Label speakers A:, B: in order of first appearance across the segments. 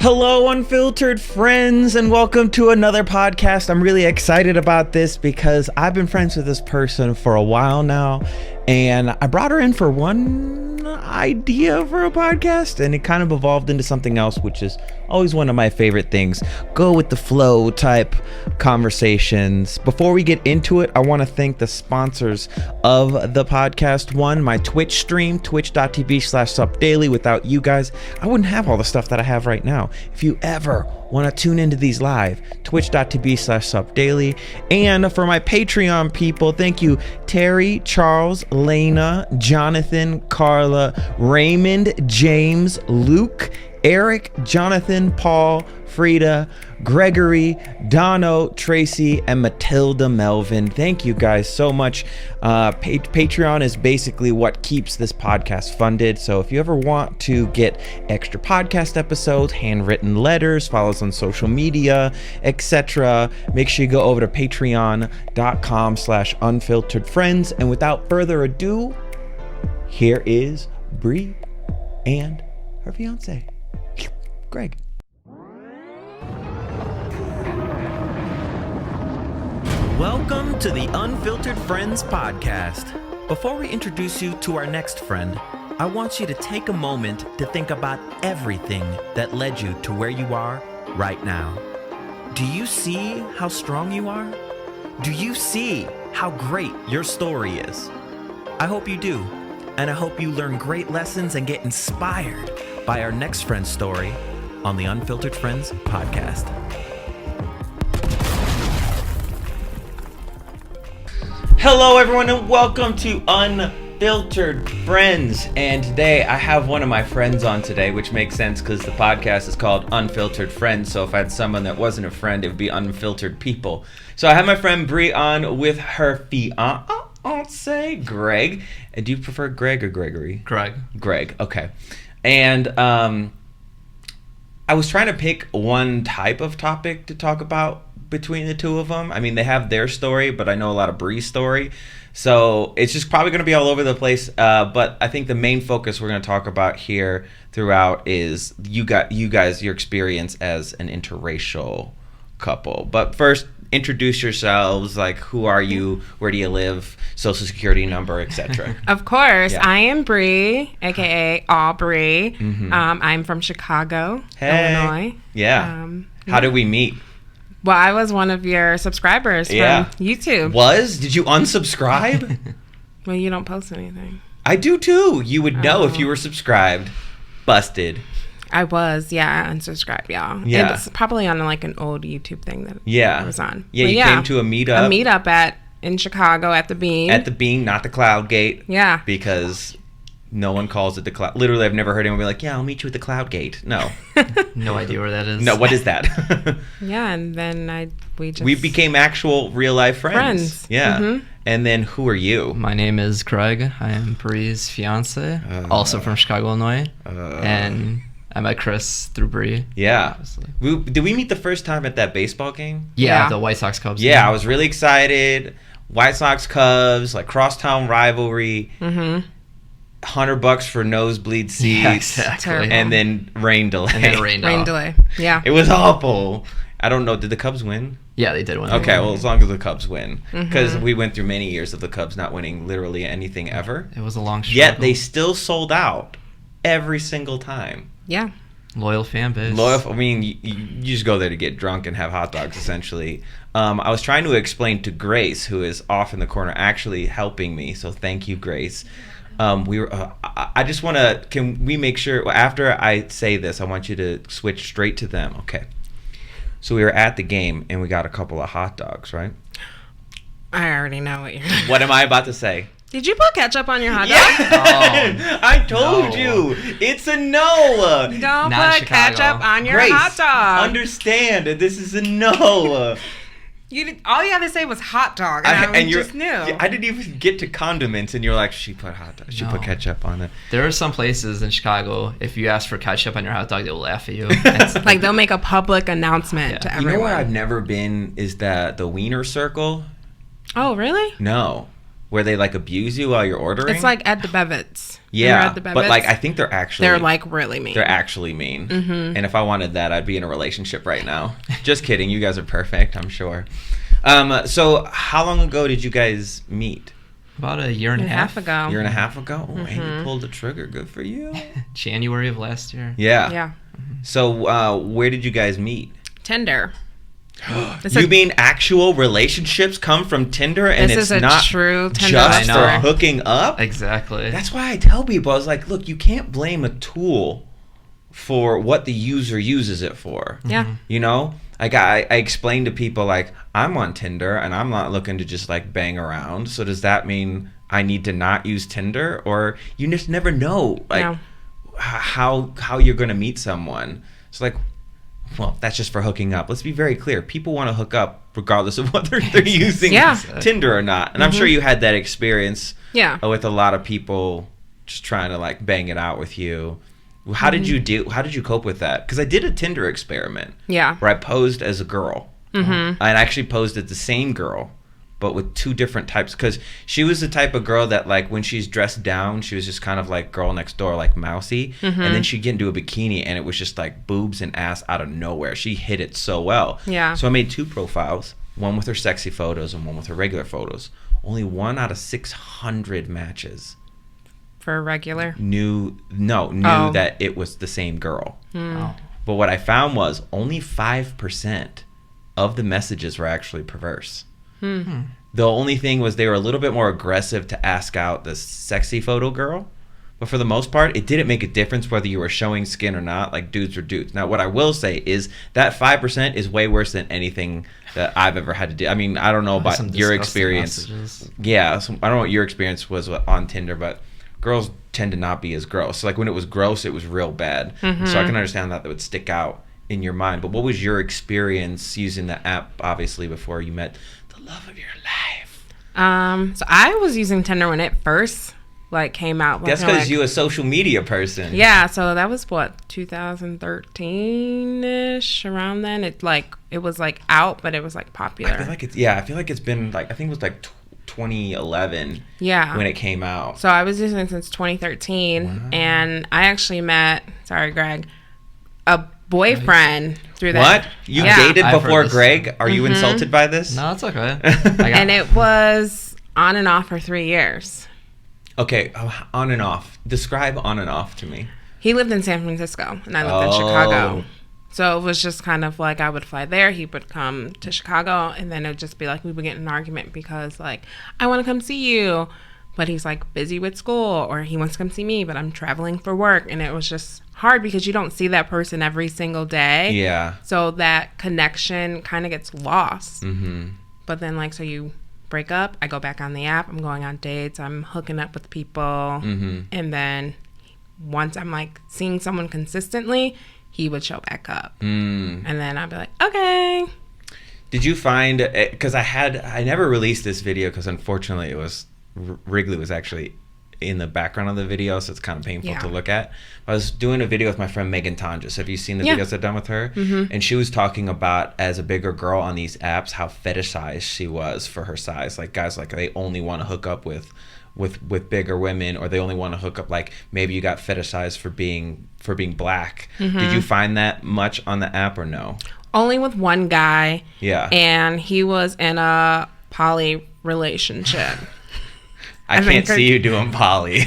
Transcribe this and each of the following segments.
A: Hello, unfiltered friends, and welcome to another podcast. I'm really excited about this because I've been friends with this person for a while now, and I brought her in for one idea for a podcast, and it kind of evolved into something else, which is always one of my favorite things. Go with the flow type conversations. Before we get into it, I want to thank the sponsors of the podcast. One, my Twitch stream, twitch.tv/supdaily. Without you guys, I wouldn't have all the stuff that I have right now. If you ever want to tune into these live, twitch.tv/supdaily. And for my Patreon people, thank you Terry, Charles, Lena, Jonathan, Carla, Raymond, James, Luke, Eric, Jonathan, Paul, Frida, Gregory, Dono, Tracy, and Matilda Melvin. Thank you guys so much. Patreon is basically what keeps this podcast funded. So if you ever want to get extra podcast episodes, handwritten letters, follow us on social media, etc., make sure you go over to patreon.com/unfilteredfriends. And without further ado, here is Bree and her fiance, Greg. Welcome to the Unfiltered Friends podcast. Before we introduce you to our next friend, I want you to take a moment to think about everything that led you to where you are right now. Do you see how strong you are? Do you see how great your story is? I hope you do, and I hope you learn great lessons and get inspired by our next friend's story on the Unfiltered Friends podcast. Hello, everyone, and welcome to Unfiltered Friends. And today I have one of my friends on today, which makes sense because the podcast is called Unfiltered Friends. So if I had someone that wasn't a friend, it would be Unfiltered People. So I have my friend Bree on with her fiance, Greg. And do you prefer Greg or Gregory? Greg, okay. And I was trying to pick one type of topic to talk about between the two of them. I mean, they have their story, but I know a lot of Bree's story. So it's just probably going to be all over the place. But I think the main focus we're going to talk about here throughout is you guys, your experience as an interracial couple. But first, introduce yourselves. Like, who are you? Where do you live? Social security number, etc.
B: Of course.
A: Yeah.
B: I am Bree, a.k.a. Aubrey. Mm-hmm. I'm from Chicago, Illinois.
A: Yeah. How did we meet?
B: Well, I was one of your subscribers from YouTube.
A: Did you unsubscribe?
B: Well, you don't post anything.
A: I do too. You would know if you were subscribed. Busted.
B: I was, unsubscribed, y'all.
A: Yeah.
B: It's probably on like an old YouTube thing that I was on.
A: Yeah, you came to a meetup.
B: A meetup in Chicago at the Bean.
A: At the Bean, not the Cloud Gate.
B: Yeah.
A: Because no one calls it the Cloud. Literally, I've never heard anyone be like, "Yeah, I'll meet you at the Cloud Gate." No.
C: No idea where that is.
A: No, what is that?
B: Yeah, and then we
A: became actual real life friends. Yeah. Mm-hmm. And then who are you?
C: My name is Greg. I am Bree's fiance, also from Chicago, Illinois. And I met Chris through Bree.
A: Yeah. Did we meet the first time at that baseball game?
C: Yeah. The White Sox Cubs.
A: Yeah, I was really excited. White Sox Cubs, like crosstown rivalry. Mm-hmm. $100 for nosebleed seats.
C: Yeah, exactly.
A: And then rain delay.
B: Rain delay. Yeah.
A: It was awful. I don't know. Did the Cubs win?
C: Yeah, they did win.
A: Okay, well, as long as the Cubs win. Because we went through many years of the Cubs not winning literally anything ever.
C: It was a long struggle.
A: Yet they still sold out every single time.
B: Yeah.
C: Loyal fan base.
A: I mean, you just go there to get drunk and have hot dogs, essentially. I was trying to explain to Grace, who is off in the corner, actually helping me. So thank you, Grace. I just want to, can we make sure, after I say this, I want you to switch straight to them. Okay. So we were at the game and we got a couple of hot dogs, right?
B: I already know what you're
A: What am I about to say?
B: Did you put ketchup on your hot dog?
A: Yeah. I told you. It's a no.
B: Don't put ketchup on your hot dog.
A: Understand, this is a no.
B: All you had to say was hot dog, and I just knew.
A: I didn't even get to condiments, and you're like, she put put ketchup on it.
C: There are some places in Chicago, if you ask for ketchup on your hot dog, they'll laugh at you.
B: Like, they'll make a public announcement to everyone.
A: You know where I've never been is the Wiener Circle.
B: Oh, really?
A: No. where they like abuse you while you're ordering.
B: It's like at the Bevets.
A: Yeah,
B: at the
A: but like I think they're like
B: really mean.
A: They're actually mean. And if I wanted that, I'd be in a relationship right now. Just kidding. You guys are perfect, I'm sure. So how long ago did you guys meet?
C: About a year and a half
B: ago.
A: Year and a half ago? Oh, and you pulled the trigger. Good for you.
C: January of last year.
A: Yeah.
B: Yeah.
A: So where did you guys meet?
B: Tinder.
A: You mean actual relationships come from Tinder, and
B: this
A: it's not
B: true Tinder
A: just for hooking up?
C: Exactly.
A: That's why I tell people, I was like, look, you can't blame a tool for what the user uses it for.
B: Yeah.
A: You know, like I explain to people, like, I'm on Tinder and I'm not looking to just like bang around. So does that mean I need to not use Tinder? Or you just never know, like, how you're going to meet someone. It's like, well, that's just for hooking up. Let's be very clear. People want to hook up regardless of whether they're using Tinder or not. And I'm sure you had that experience with a lot of people just trying to like bang it out with you. How did you cope with that? Because I did a Tinder experiment where I posed as a girl. And I actually posed as the same girl, but with two different types. Because she was the type of girl that, like, when she's dressed down, she was just kind of like girl next door, like mousy. And then she'd get into a bikini and it was just like boobs and ass out of nowhere. She hit it so well.
B: Yeah.
A: So I made two profiles, one with her sexy photos and one with her regular photos. Only 1 out of 600 matches
B: for a regular
A: knew that it was the same girl.
C: Wow.
A: But what I found was only 5% of the messages were actually perverse. The only thing was they were a little bit more aggressive to ask out the sexy photo girl. But for the most part, it didn't make a difference whether you were showing skin or not. Like, dudes were dudes. Now, what I will say is that 5% is way worse than anything that I've ever had to do. I mean, I don't know about your experience.
C: Messages.
A: Yeah, so I don't know what your experience was on Tinder, but girls tend to not be as gross. So, like, when it was gross, it was real bad. So I can understand that would stick out in your mind. But what was your experience using the app, obviously, before you met the love of your life?
B: So I was using Tinder when it first like came out.
A: That's because you a social media person.
B: Yeah, so that was what, 2013-ish, around then. It was like out, but it was like popular.
A: I feel like it's been like, I think it was like 2011 when it came out.
B: So I was using it since 2013 and I actually met, sorry Greg, a boyfriend through that.
A: What? You dated before Greg? Are you insulted by this?
C: No, it's okay.
B: And it was on and off for 3 years.
A: Okay, on and off. Describe on and off to me.
B: He lived in San Francisco and I lived in Chicago. So it was just kind of like I would fly there, he would come to Chicago, and then it would just be like we would get in an argument because like, I want to come see you, but he's like busy with school, or he wants to come see me, but I'm traveling for work. And it was just hard because you don't see that person every single day.
A: Yeah.
B: So that connection kind of gets lost. But then like, so you break up, I go back on the app, I'm going on dates, I'm hooking up with people. And then once I'm like seeing someone consistently, he would show back up. And then I'd be like, okay.
A: Did you find, because I never released this video because unfortunately it was, Wrigley was actually in the background of the video, so it's kind of painful to look at. I was doing a video with my friend Megan Tonjes. Have you seen the videos I've done with her? And she was talking about, as a bigger girl on these apps, how fetishized she was for her size. Like, guys, like, they only want to hook up with bigger women, or they only want to hook up, like, maybe you got fetishized for being black. Did you find that much on the app or no?
B: Only with one guy.
A: Yeah.
B: And he was in a poly relationship.
A: I can't see you doing poly.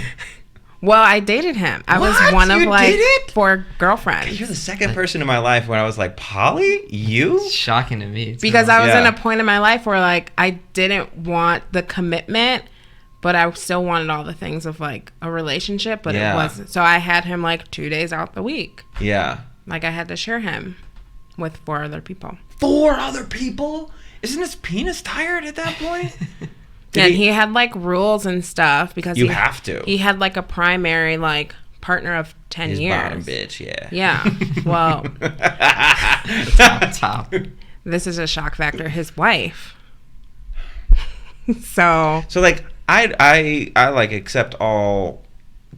B: Well, I dated him. I was one of like 4 girlfriends.
A: You're the second person in my life when I was like, poly? You?
C: It's shocking to me.
B: Because I was in a point in my life where like I didn't want the commitment, but I still wanted all the things of like a relationship, but it wasn't. So I had him like 2 days out the week.
A: Yeah.
B: Like I had to share him with 4 other people.
A: 4 other people? Isn't his penis tired at that point?
B: And he had like rules and stuff because
A: you have to.
B: He had like a primary like partner of 10
A: his
B: years.
A: Bottom bitch, yeah.
B: Yeah. Well,
C: top.
B: This is a shock factor. His wife. So
A: like I like accept all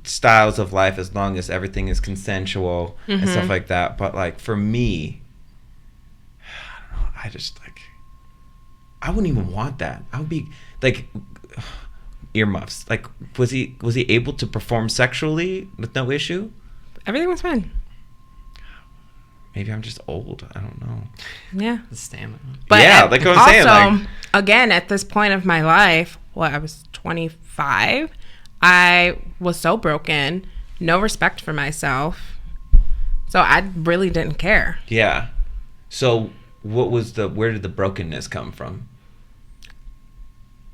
A: styles of life as long as everything is consensual and stuff like that. But like for me, I don't know. I just like, I wouldn't even want that. I would be like, earmuffs. Like, was he able to perform sexually with no issue?
B: Everything was fine.
A: Maybe I'm just old. I don't know.
B: Yeah.
C: The stamina.
B: But
A: yeah, like I was saying, like,
B: again, at this point of my life, I was 25. I was so broken, no respect for myself. So I really didn't care.
A: Yeah. So where did the brokenness come from?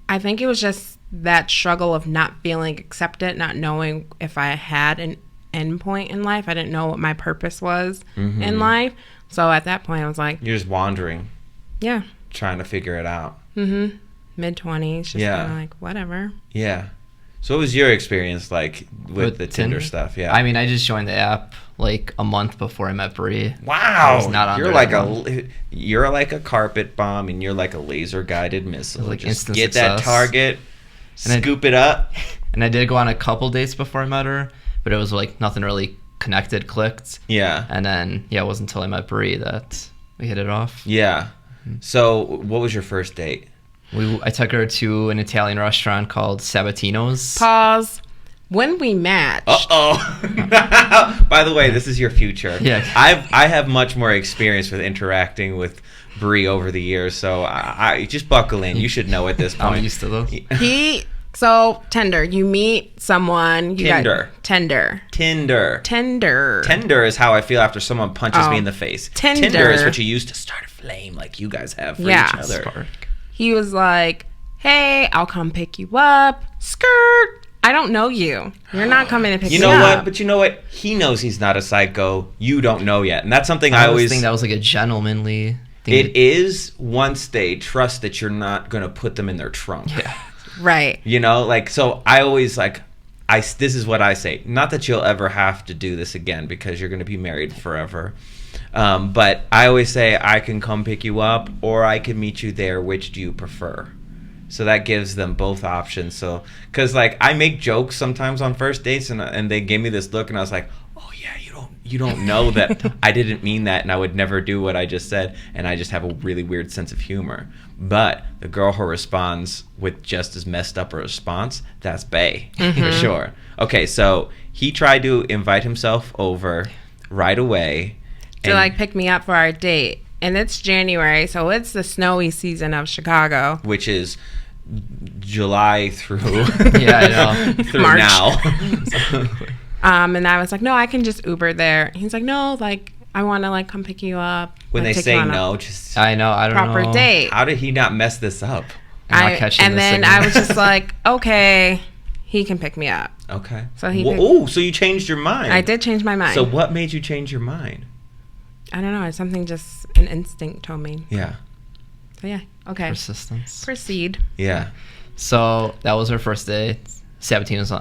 B: I think it was just that struggle of not feeling accepted, not knowing if I had an end point in life. I didn't know what my purpose was in life. So at that point, I was like...
A: You're just wandering.
B: Yeah.
A: Trying to figure it out.
B: Mid-20s, just kind of like, whatever.
A: Yeah. So what was your experience like with the Tinder stuff? Yeah.
C: I mean, I just joined the app like a month before I met Bree.
A: Wow.
C: Not
A: you're like a carpet bomb, and you're like a laser guided missile.
C: Like
A: just
C: instant
A: get
C: success.
A: that target, scoop it up.
C: And I did go on a couple dates before I met her, but it was like nothing really clicked.
A: Yeah.
C: And then it wasn't until I met Bree that we hit it off.
A: Yeah. So what was your first date?
C: I took her to an Italian restaurant called Sabatino's.
B: Pause. When we matched...
A: By the way, this is your future.
C: Yeah.
A: I have much more experience with interacting with Bree over the years, so I just buckle in. You should know at this point.
C: I'm used to those.
B: So, Tinder. You meet someone...
A: Tinder. Tender is how I feel after someone punches me in the face. Tinder is what you use to start a flame like you guys have for each other.
C: Spark.
B: He was like, hey, I'll come pick you up. Skirt. I don't know you. You're not coming to pick me up.
A: You know what? But you know what? He knows he's not a psycho. You don't know yet. And that's something I always
C: think that was like a gentlemanly thing.
A: It is once they trust that you're not going to put them in their trunk.
C: Yeah.
B: Right.
A: You know, like, so I always like, this is what I say. Not that you'll ever have to do this again because you're going to be married forever. But I always say I can come pick you up or I can meet you there. Which do you prefer? So that gives them both options. So, because like I make jokes sometimes on first dates, and they gave me this look, and I was like, oh yeah, you don't know that I didn't mean that, and I would never do what I just said, and I just have a really weird sense of humor. But the girl who responds with just as messed up a response, that's bae for sure. Okay, so he tried to invite himself over right away
B: To like pick me up for our date. And it's January, so it's the snowy season of Chicago.
A: Which is July through
C: I know.
A: through
B: March.
A: now.
B: And I was like, no, I can just Uber there. He's like, no, like I want to like come pick you up.
A: When
B: like,
A: they
B: take
A: say
B: you on
A: no,
B: a
A: just
C: I know. I don't
B: proper
C: know.
B: date.
A: how did he not mess this up?
C: I'm not catching
B: and
C: the
B: then
C: signal.
B: I was just like, okay, he can pick me up.
A: Okay.
B: So he
A: so you changed your mind.
B: I did change my mind.
A: So what made you change your mind?
B: I don't know. It's something just an instinct told me.
A: Yeah.
B: So yeah. Okay.
C: Persistence.
B: Proceed.
A: Yeah.
C: So that was our first day. Sabatino's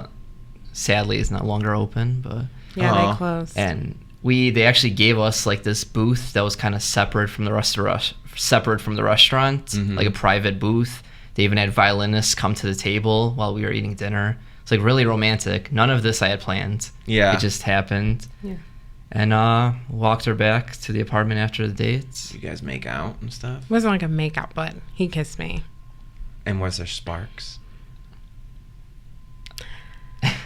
C: sadly is not longer open, but
B: Yeah, they closed.
C: and they actually gave us like this booth that was kind of separate from the restaurant, like a private booth. They even had violinists come to the table while we were eating dinner. It's like really romantic. None of this I had planned.
A: Yeah.
C: It just happened.
B: Yeah.
C: And walked her back to the apartment after the date.
A: You guys make out and stuff?
B: It wasn't like a makeout, but he kissed me.
A: And was there sparks?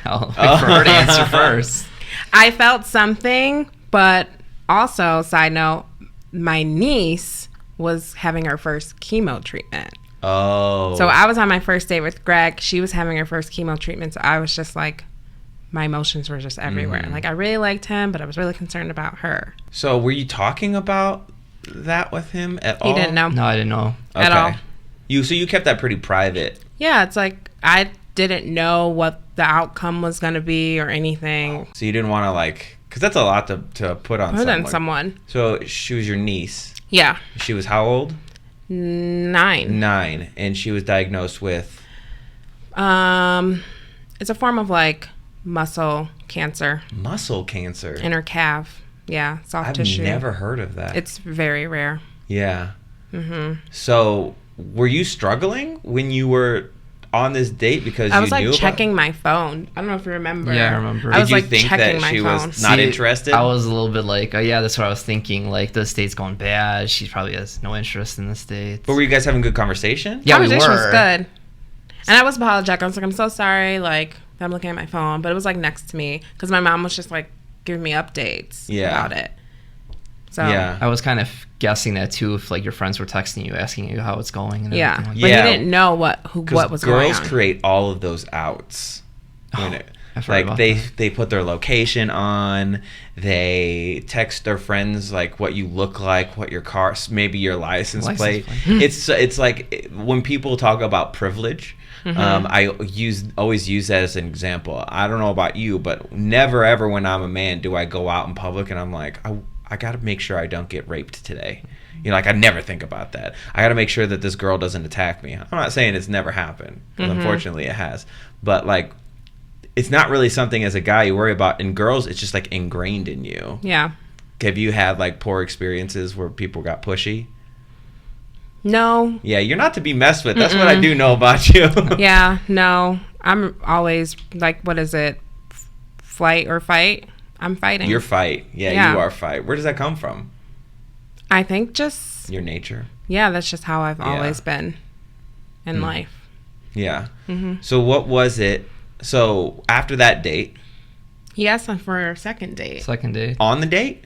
C: I'll wait for her to answer first.
B: I felt something, but also, side note, my niece was having her first chemo treatment.
A: Oh.
B: So I was on my first date with Greg. She was having her first chemo treatment. So I was just like, my emotions were just everywhere. Like, I really liked him, but I was really concerned about her.
A: So were you talking about that with him at all?
B: He didn't know.
C: No, I didn't know.
B: At all.
A: So you kept that pretty private.
B: Yeah, it's like I didn't know what the outcome was going to be or anything.
A: So you didn't want to like, because that's a lot to put on
B: Other
A: someone.
B: than someone.
A: So she was your niece.
B: Yeah.
A: She was how old?
B: 9.
A: 9. And she was diagnosed with?
B: It's a form of like muscle cancer.
A: Muscle cancer?
B: In her calf. Yeah, soft tissue.
A: I've never heard of that.
B: It's very rare.
A: Yeah. So were you struggling when you were on this date because
B: I was
A: you knew
B: like
A: about
B: checking my phone. I don't know if you remember.
C: Yeah, I remember.
B: I was
A: Did you
B: like
A: think
B: checking
A: that
B: my
A: she
B: phone.
A: was not interested?
C: I was a little bit like, oh yeah, that's what I was thinking. Like, this date's going bad. She probably has no interest in this date.
A: But were you guys having good conversation?
C: Yeah, we
B: Conversation
C: were.
B: was good. And I was apologetic. I was like, I'm so sorry. Like, I'm looking at my phone. But it was, like, next to me. Because my mom was just, like, giving me updates about it. So
A: Yeah.
C: I was kind of guessing that, too, if, like, your friends were texting you, asking you how it's going. And
B: yeah.
C: everything like
B: But
C: that.
B: he didn't know what was going on.
A: Girls create all of those outs.
C: I've heard about
A: they put their location on, they text their friends like what you look like, what your car, maybe your license plate. It's like when people talk about privilege, I always use that as an example. I don't know about you, but never ever when I'm a man do I go out in public and I'm like, I got to make sure I don't get raped today. Like, I never think about that. I got to make sure that this girl doesn't attack me. I'm not saying it's never happened, because unfortunately it has. But, like, it's not really something as a guy you worry about. In girls, it's just, like, ingrained in you.
B: Yeah.
A: Have you had, like, poor experiences where people got pushy?
B: No.
A: Yeah, you're not to be messed with. That's what I do know about you.
B: Yeah, no. I'm always, like, what is it? Flight or fight? I'm fighting.
A: You're fight. Yeah, you are fight. Where does that come from?
B: I think just...
A: Your nature?
B: Yeah, that's just how I've always been in life.
A: Yeah. So what was it? So after that date...
B: He asked him for a second date.
C: Second date.
A: On the date?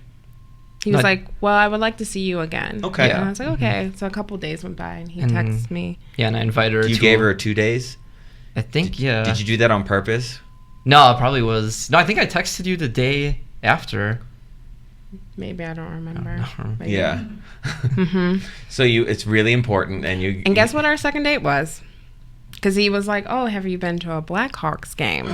B: He was like, well, I would like to see you again.
A: Okay.
B: And I was like, okay. So a couple days went by and he texted me.
C: Yeah, and I invited her
A: You gave her 2 days?
C: I think, yeah.
A: Did you do that on purpose?
C: No, it probably was... No, I think I texted you the day after.
B: Maybe I don't remember. Maybe.
A: Yeah. So it's really important, and
B: guess what our second date was? Because he was like, "Oh, have you been to a Blackhawks game?"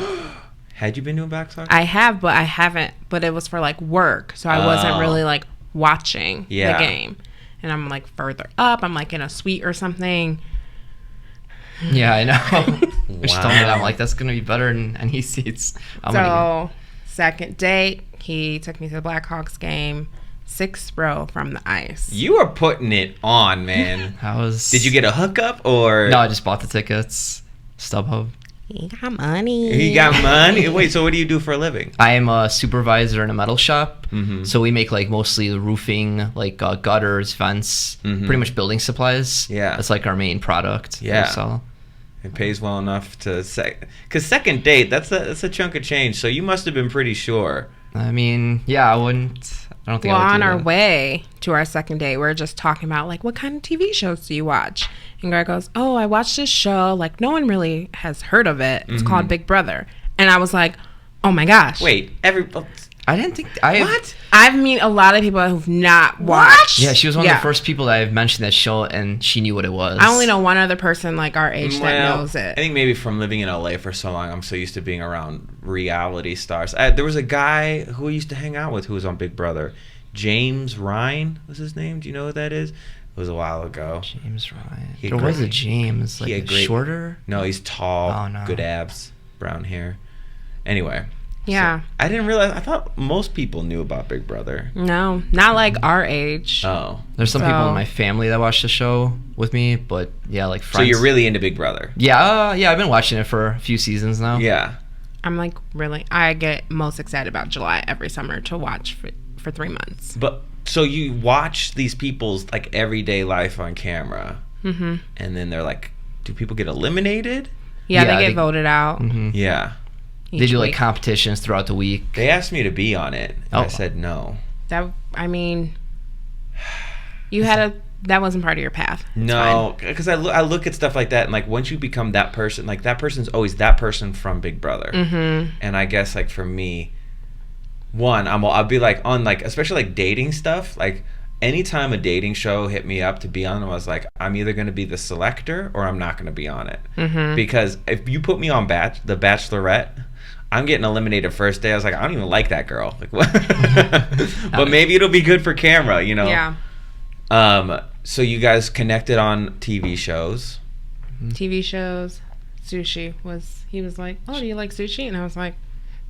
A: Had you been to a Blackhawks?
B: I have, but I haven't. But it was for like work, so I wasn't really like watching the game. And I'm like further up. I'm like in a suite or something.
C: Yeah, I know. She told me that. I'm like, that's gonna be better than any seats.
B: Second date, he took me to the Blackhawks game, 6th row from the ice.
A: You are putting it on, man. Did you get a hookup or?
C: No, I just bought the tickets. StubHub.
B: He got money.
A: He got money? Wait, so what do you do for a living?
C: I am a supervisor in a metal shop. So we make like mostly the roofing, like gutters, vents, pretty much building supplies.
A: Yeah.
C: That's like our main product.
A: Yeah.
C: We sell.
A: It pays well enough to say, because second date, that's a chunk of change. So you must have been pretty sure.
C: I mean, yeah, I don't think I would do
B: on our
C: that.
B: way to our second date, we are just talking about like, what kind of TV shows do you watch? And Greg goes, oh, I watched this show. Like, no one really has heard of it. It's called Big Brother. And I was like, oh my gosh.
A: Wait,
C: I didn't think
A: what?
B: I've met a lot of people who've not watched.
C: Yeah, she was one of the first people that I've mentioned that show, and she knew what it was.
B: I only know one other person like our age that knows it.
A: I think maybe from living in LA for so long, I'm so used to being around reality stars. There was a guy who I used to hang out with who was on Big Brother. James Ryan was his name. Do you know what that is? It was a while ago.
C: James Ryan. There was a James, like shorter?
A: No, he's tall,
C: Oh, no.
A: good abs, brown hair. Anyway.
B: Yeah.
A: So, I didn't realize. I thought most people knew about Big Brother.
B: No, not like our age.
A: Oh.
C: There's some people in my family that watch the show with me, but yeah, like friends.
A: So you're really into Big Brother?
C: Yeah, I've been watching it for a few seasons now.
A: Yeah.
B: I'm like I get most excited about July every summer to watch for 3 months.
A: But so you watch these people's like everyday life on camera, and then they're like, do people get eliminated?
B: Yeah, they get voted out.
A: Yeah.
C: They do like
B: week.
C: competitions throughout the week.
A: They asked me to be on it, and I said no.
B: That wasn't part of your path. It's
A: no, because I look at stuff like that, and like once you become that person, like that person's always that person from Big Brother. And I guess like for me, I'll be like on like especially like dating stuff. Like anytime a dating show hit me up to be on, I was like, I'm either going to be the selector or I'm not going to be on it. Because if you put me on The Bachelorette, I'm getting eliminated first day. I was like, I don't even like that girl. Like, what? But maybe it'll be good for camera, you know?
B: Yeah.
A: So you guys connected on TV shows.
B: TV shows. Sushi he was like, oh, do you like sushi? And I was like,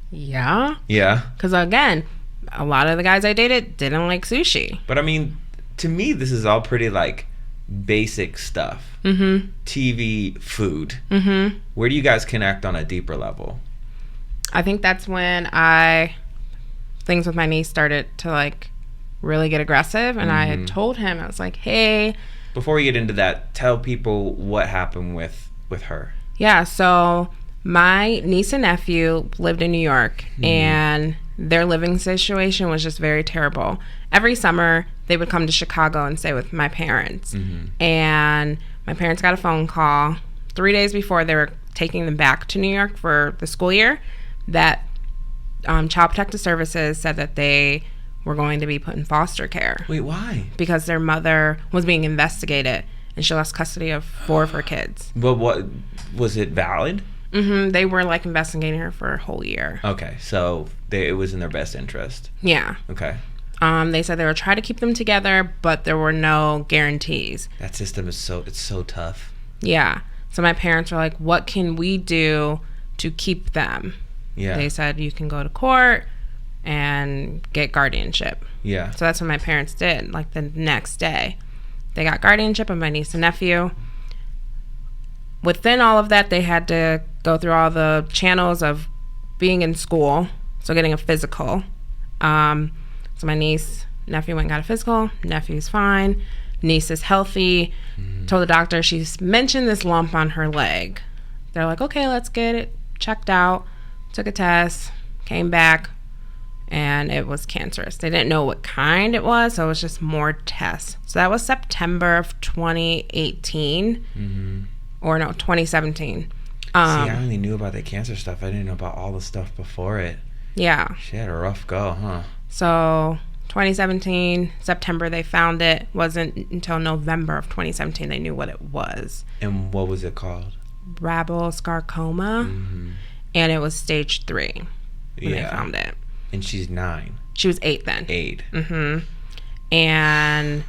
B: yeah.
A: Yeah.
B: Because again, a lot of the guys I dated didn't like sushi.
A: But I mean, to me, this is all pretty like basic stuff. TV, food. Where do you guys connect on a deeper level?
B: I think that's when things with my niece started to like really get aggressive, and I had told him, I was like, hey.
A: Before we get into that, tell people what happened with her.
B: Yeah, so my niece and nephew lived in New York, and their living situation was just very terrible. Every summer, they would come to Chicago and stay with my parents. And my parents got a phone call 3 days before they were taking them back to New York for the school year that Child Protective Services said that they were going to be put in foster care.
A: Wait, why?
B: Because their mother was being investigated, and she lost custody of 4 of her kids.
A: But what was it valid?
B: They were like investigating her for a whole year.
A: Okay, so it was in their best interest.
B: Yeah.
A: Okay.
B: They said they would try to keep them together, but there were no guarantees.
A: That system is so tough.
B: Yeah. So my parents were like, what can we do to keep them?
A: Yeah.
B: They said you can go to court and get guardianship.
A: Yeah.
B: So that's what my parents did. Like the next day, they got guardianship of my niece and nephew. Within all of that, they had to go through all the channels of being in school, so getting a physical. So my niece, nephew went and got a physical. Nephew's fine. Niece is healthy. Told the doctor she's mentioned this lump on her leg. They're like, okay, let's get it checked out. Took a test, came back, and it was cancerous. They didn't know what kind it was, so it was just more tests. So that was September of 2018. Or no, 2017.
A: See, I only knew about the cancer stuff. I didn't know about all the stuff before it.
B: Yeah.
A: She had a rough go, huh?
B: So 2017, September, they found it. Wasn't until November of 2017 they knew what it was.
A: And what was it called?
B: Rhabdosarcoma. And it was stage 3 when they found it.
A: And she's 9.
B: She was 8 then.
A: 8.
B: And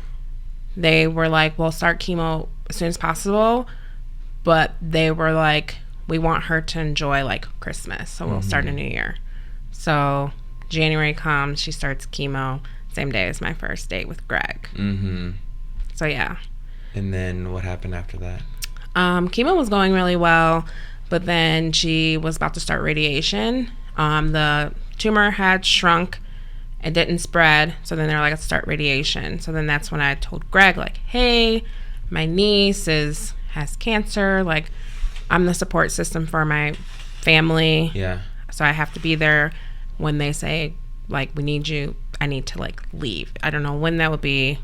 B: they were like, we'll start chemo as soon as possible. But they were like, we want her to enjoy like Christmas, so we'll start a new year. So January comes, she starts chemo, same day as my first date with Greg. So yeah.
A: And then what happened after that?
B: Chemo was going really well, but then she was about to start radiation. The tumor had shrunk. It didn't spread, so then they're like, let's start radiation. So then that's when I told Greg, like, hey, my niece has cancer. Like, I'm the support system for my family.
A: Yeah.
B: So I have to be there when they say, like, we need you. I need to, like, leave. I don't know when that would be,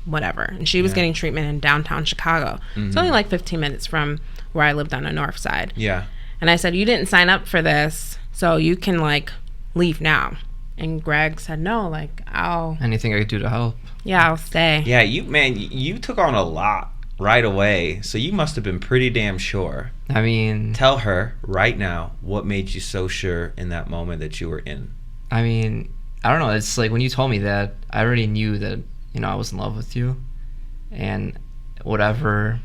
B: whatever. And she was getting treatment in downtown Chicago. It's only like 15 minutes from where I lived on the north side.
A: Yeah.
B: And I said, you didn't sign up for this, so you can, like, leave now. And Greg said, no, like,
C: anything I could do to help.
B: Yeah, I'll stay.
A: Yeah, you took on a lot right away, so you must have been pretty damn sure.
C: I mean,
A: tell her right now what made you so sure in that moment that you were in.
C: I mean, I don't know. It's like when you told me that, I already knew that, I was in love with you, and whatever,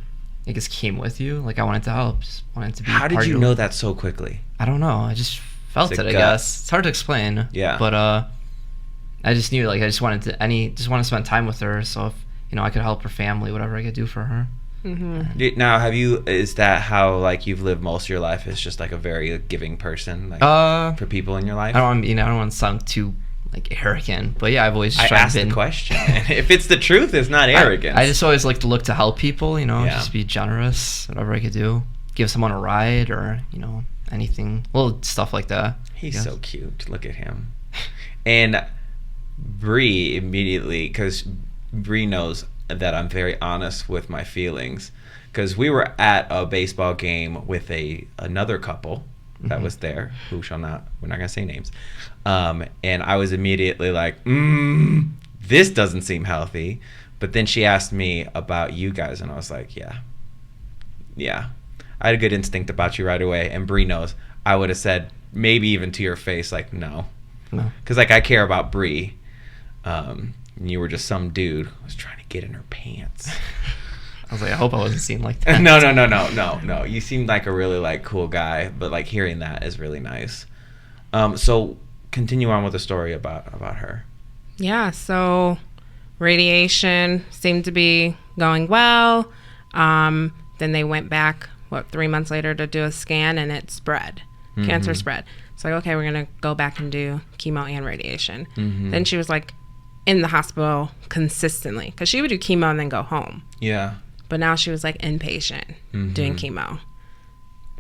C: I guess, came with you. Like, I wanted to help. Just wanted to be.
A: How did you know that so quickly?
C: I don't know. I just felt it. I guess it's hard to explain. Yeah. But I just knew, like, I just wanted to spend time with her. So if I could help her family, whatever I could do for her.
A: Now, is that how, like, you've lived most of your life? Is just like a very giving person, like, for people in your life?
C: I don't want to sound too, like, arrogant, but yeah, I've always tried.
A: I asked the question. If it's the truth, it's not arrogance.
C: I just always like to look to help people. Just be generous, whatever I could do. Give someone a ride, or anything, little stuff like that.
A: He's so cute. Look at him. And Bree immediately, because Bree knows that I'm very honest with my feelings, because we were at a baseball game with another couple that was there, we're not gonna say names, and I was immediately like, this doesn't seem healthy. But then she asked me about you guys, and I was like, yeah, I had a good instinct about you right away. And Bree knows. I would have said, maybe even to your face, like, no, because like I care about Bree. And you were just some dude who was trying to get in her pants.
C: I was like, I hope I wasn't seen like that.
A: No. You seemed like a really, like, cool guy, but, like, hearing that is really nice. So continue on with the story about her.
B: Yeah, so radiation seemed to be going well. Then they went back, 3 months later to do a scan, and it spread. Cancer spread. So, like, okay, we're going to go back and do chemo and radiation. Then she was, like, in the hospital consistently, because she would do chemo and then go home.
A: Yeah.
B: But now she was, like, inpatient doing chemo.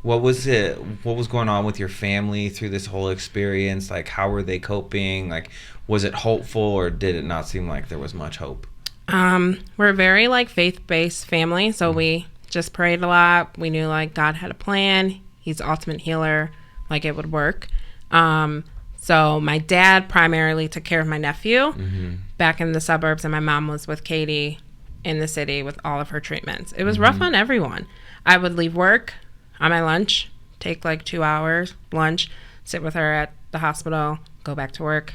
A: What was it? What was going on with your family through this whole experience? Like, how were they coping? Like, was it hopeful, or did it not seem like there was much hope?
B: We're a very like faith-based family, so we just prayed a lot. We knew like God had a plan. He's the ultimate healer. Like it would work. So my dad primarily took care of my nephew back in the suburbs, and my mom was with Katie in the city with all of her treatments. It was rough on everyone. I would leave work on my lunch, take like 2 hours lunch, sit with her at the hospital, go back to work.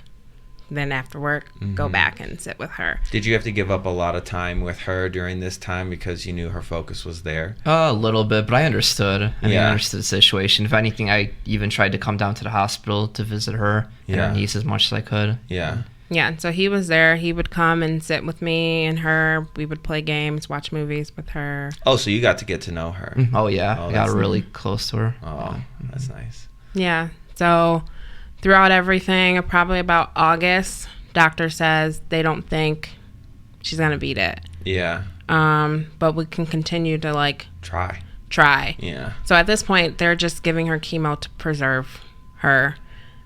B: Then after work, go back and sit with her.
A: Did you have to give up a lot of time with her during this time because you knew her focus was there?
C: A little bit, but I understood. I
A: Yeah.
C: understood the situation. If anything, I even tried to come down to the hospital to visit her and
A: Yeah.
C: her niece as much as I could.
A: Yeah.
B: Yeah, and so he was there. He would come and sit with me and her. We would play games, watch movies with her.
A: Oh, so you got to get to know her.
C: Oh, yeah.
A: Oh,
C: I got
A: that's
C: really close to her.
A: Oh, that's nice.
B: Yeah, so throughout everything, probably about August, doctor says they don't think she's going to beat it.
A: Yeah.
B: But we can continue to, like,
A: Try. Yeah.
B: So at this point, they're just giving her chemo to preserve her.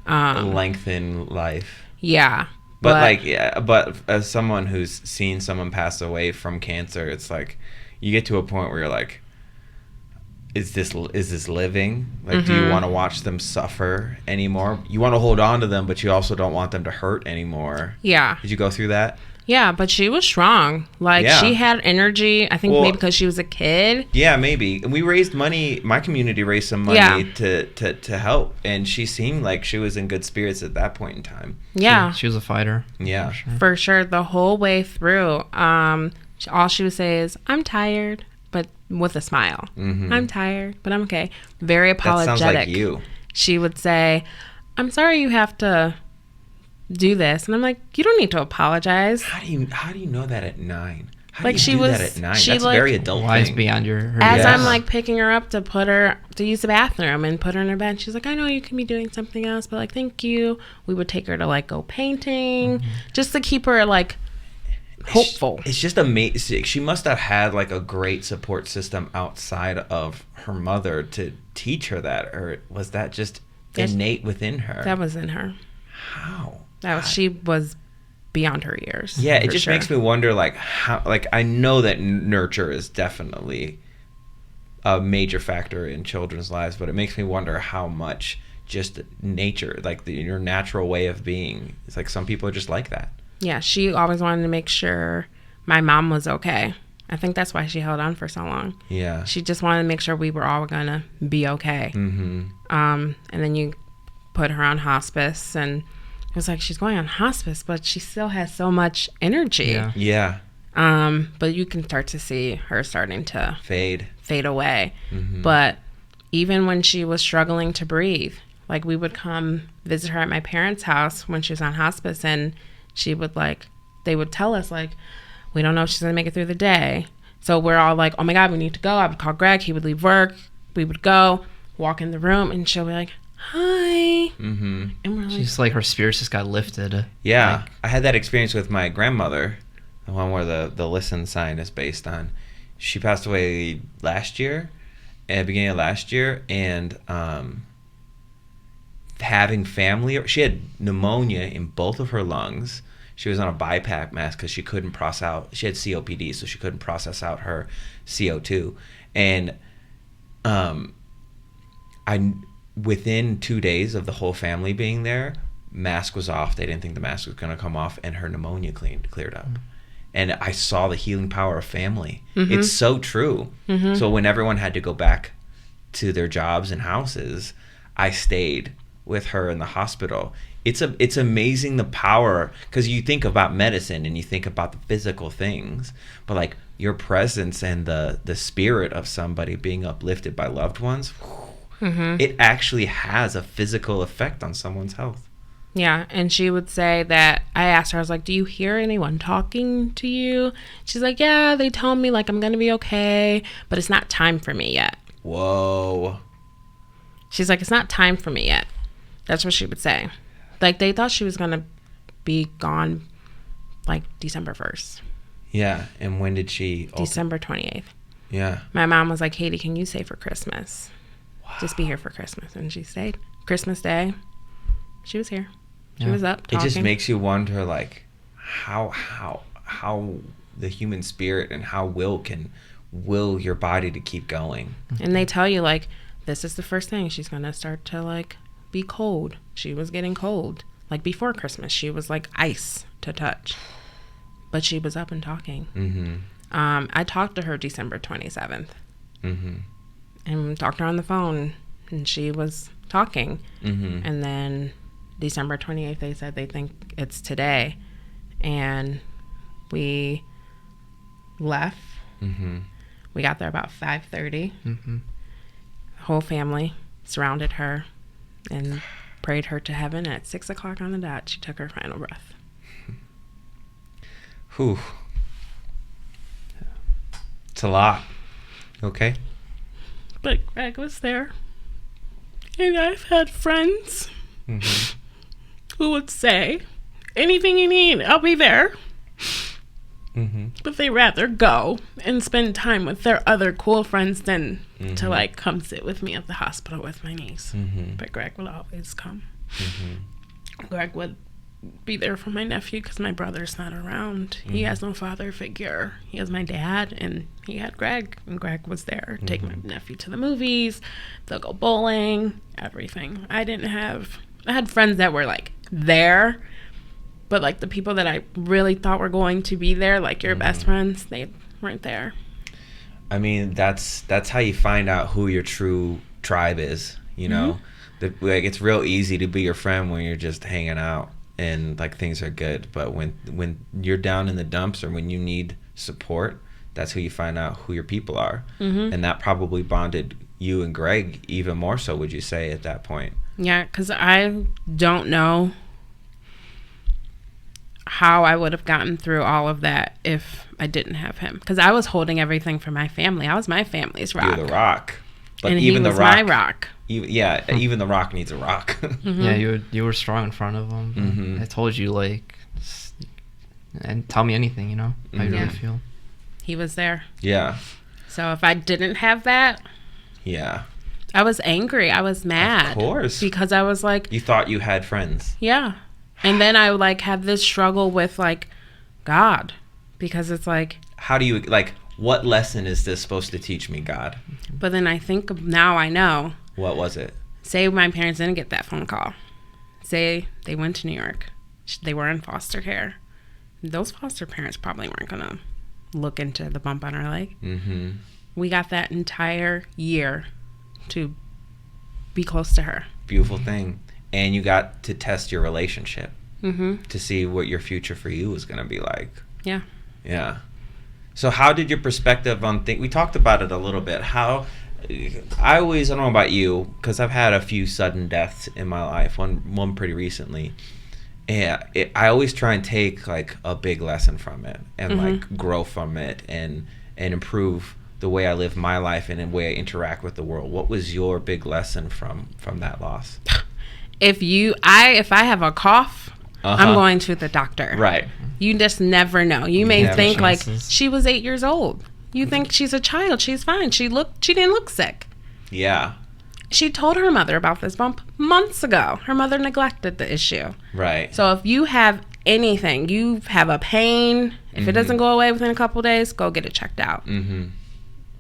A: Lengthen life.
B: Yeah.
A: But like, yeah, but as someone who's seen someone pass away from cancer, it's like you get to a point where you're like, is this living? Like, do you want to watch them suffer anymore? You want to hold on to them, but you also don't want them to hurt anymore.
B: Yeah.
A: Did you go through that?
B: Yeah, but she was strong. Like,
A: Yeah.
B: she had energy. I think
A: Well,
B: maybe because she was a kid.
A: Yeah, maybe. And we raised money. My community raised some money
B: Yeah.
A: to help, and she seemed like she was in good spirits at that point in time.
B: Yeah.
C: She was a fighter.
A: Yeah.
B: For sure, the whole way through. All she would say is, "I'm tired," but with a smile. "I'm tired, but I'm okay." Very apologetic.
A: That sounds like you.
B: She would say, "I'm sorry you have to do this," and I'm like, "You don't need to apologize."
A: How do you know that at 9? How
B: Like,
A: do
B: she
A: you do
B: was-
A: that at 9?
B: she,
A: That's
B: like,
A: very adult
C: Wise
A: thing.
C: beyond her
B: As
C: years.
B: I'm like picking her up to put her to use the bathroom and put her in her bed, she's like, "I know you can be doing something else, but like, thank you." We would take her to like go painting, just to keep her like hopeful.
A: It's just amazing. She must have had like a great support system outside of her mother to teach her that, or was that just
B: Yes.
A: innate within her?
B: That was in her.
A: How?
B: She was beyond her years.
A: Yeah, it
B: for
A: just
B: sure.
A: makes me wonder, like, how, like, I know that nurture is definitely a major factor in children's lives, but it makes me wonder how much just nature, like your natural way of being, it's like some people are just like that.
B: Yeah, she always wanted to make sure my mom was okay. I think that's why she held on for so long.
A: Yeah.
B: She just wanted to make sure we were all gonna be okay. And then you put her on hospice, and it was like, she's going on hospice, but she still has so much energy.
C: Yeah.
A: Yeah.
B: But you can start to see her starting to
A: Fade.
B: fade away. But even when she was struggling to breathe, like, we would come visit her at my parents' house when she was on hospice, and she would they would tell us, like, we don't know if she's gonna make it through the day. So we're all like, oh my God, we need to go. I would call Greg. He would leave work. We would go, walk in the room, and she'll be like, "Hi." And we're like,
C: She's like, her spirits just got lifted.
A: Yeah. I had that experience with my grandmother, the one where the listen sign is based on. She passed away last year, at the beginning of last year, and having family, she had pneumonia in both of her lungs. She was on a BiPAP mask because she couldn't process out. She had COPD, so she couldn't process out her CO2. And within 2 days of the whole family being there, mask was off. They didn't think the mask was going to come off, and her pneumonia cleared up. And I saw the healing power of family. It's so true. So when everyone had to go back to their jobs and houses, I stayed with her in the hospital. It's amazing the power, because you think about medicine and you think about the physical things, but like your presence and the spirit of somebody being uplifted by loved ones, it actually has a physical effect on someone's health.
B: yeah. And she would say that, I asked her, I was like, "Do you hear anyone talking to you?" She's like, "Yeah, they tell me like I'm gonna be okay, but it's not time for me yet."
A: Whoa.
B: She's like, "It's not time for me yet." That's what she would say. Like, they thought she was going to be gone like December 1st.
A: Yeah. And when did she?
B: December 28th.
A: Yeah.
B: My mom was like, "Katie, can you say for Christmas?"
A: Wow.
B: Just be here for Christmas. And she stayed. Christmas Day, she was here. She
C: Yeah.
B: was up talking.
A: It just makes you wonder, like, how the human spirit and how will your body to keep going.
B: And they tell you, like, this is the first thing. She's going to start to, like, be cold. She was getting cold. Like, before Christmas, she was like ice to touch. But she was up and talking.
A: Mm-hmm.
B: I talked to her December 27th.
A: Mm-hmm.
B: And talked to her on the phone. And she was talking.
A: Mm-hmm.
B: And then December 28th, they said they think it's today. And we left.
A: Mm-hmm.
B: We got there about 5:30.
C: Mm-hmm.
B: The whole family surrounded her and prayed her to heaven. At 6 o'clock on the dot, she took her final breath.
A: Whew. It's a lot. Okay.
B: But Greg was there. And I've had friends
A: Mm-hmm.
B: who would say, anything you need, I'll be there.
A: Mm-hmm.
B: But they rather go and spend time with their other cool friends than
A: Mm-hmm.
B: to, like, come sit with me at the hospital with my niece.
A: Mm-hmm.
B: But Greg would always come.
A: Mm-hmm.
B: Greg would be there for my nephew because my brother's not around. He has no father figure. He has my dad, and he had Greg, and Greg was there. Take my nephew to the movies. They'll go bowling, everything. I had friends that were, like, there, but, like, the people that I really thought were going to be there, like your best friends, they weren't there.
A: I mean, that's how you find out who your true tribe is, you know? Like, it's real easy to be your friend when you're just hanging out and, like, things are good. But when you're down in the dumps or when you need support, that's who you find out who your people are.
B: Mm-hmm.
A: And that probably bonded you and Greg even more so, would you say, at that point?
B: Yeah, because I don't know how I would have gotten through all of that if I didn't have him. Because I was holding everything for my family. I was my family's rock.
A: You're the rock. But
B: and
A: even
B: he was
A: the rock,
B: my rock.
A: Even the rock needs a rock.
B: Mm-hmm.
C: Yeah, you were strong in front of him.
A: Mm-hmm.
C: I told you, like, and tell me anything, you know, how you
B: Yeah.
C: really feel.
B: He was there.
A: Yeah.
B: So if I didn't have that,
A: Yeah.
B: I was angry. I was mad.
A: Of course.
B: Because I was like,
A: You thought you had friends.
B: yeah. And then I, like, had this struggle with, like, God. Because it's like,
A: How do you, like, what lesson is this supposed to teach me, God?
B: but then I think now I know.
A: What was it?
B: Say my parents didn't get that phone call. Say they went to New York. They were in foster care. Those foster parents probably weren't going to look into the bump on our leg.
A: Mm-hmm.
B: We got that entire year to be close to her.
A: Beautiful thing. And you got to test your relationship
B: Mm-hmm.
A: to see what your future for you was going to be like.
B: Yeah.
A: Yeah. So how did your perspective on things, we talked about it a little bit, I don't know about you, because I've had a few sudden deaths in my life, one pretty recently. And I always try and take, like, a big lesson from it and like grow from it and improve the way I live my life and the way I interact with the world. What was your big lesson from that loss?
B: If I have a cough, I'm going to the doctor.
A: Right.
B: You just never know. You may
A: never
B: think, like,
C: chances.
B: she was 8 years old. You think she's a child. She's fine. She didn't look sick.
A: Yeah.
B: She told her mother about this bump months ago. Her mother neglected the issue.
A: Right.
B: So if you have anything, you have a pain, if it doesn't go away within a couple days, go get it checked out.
A: Mm-hmm.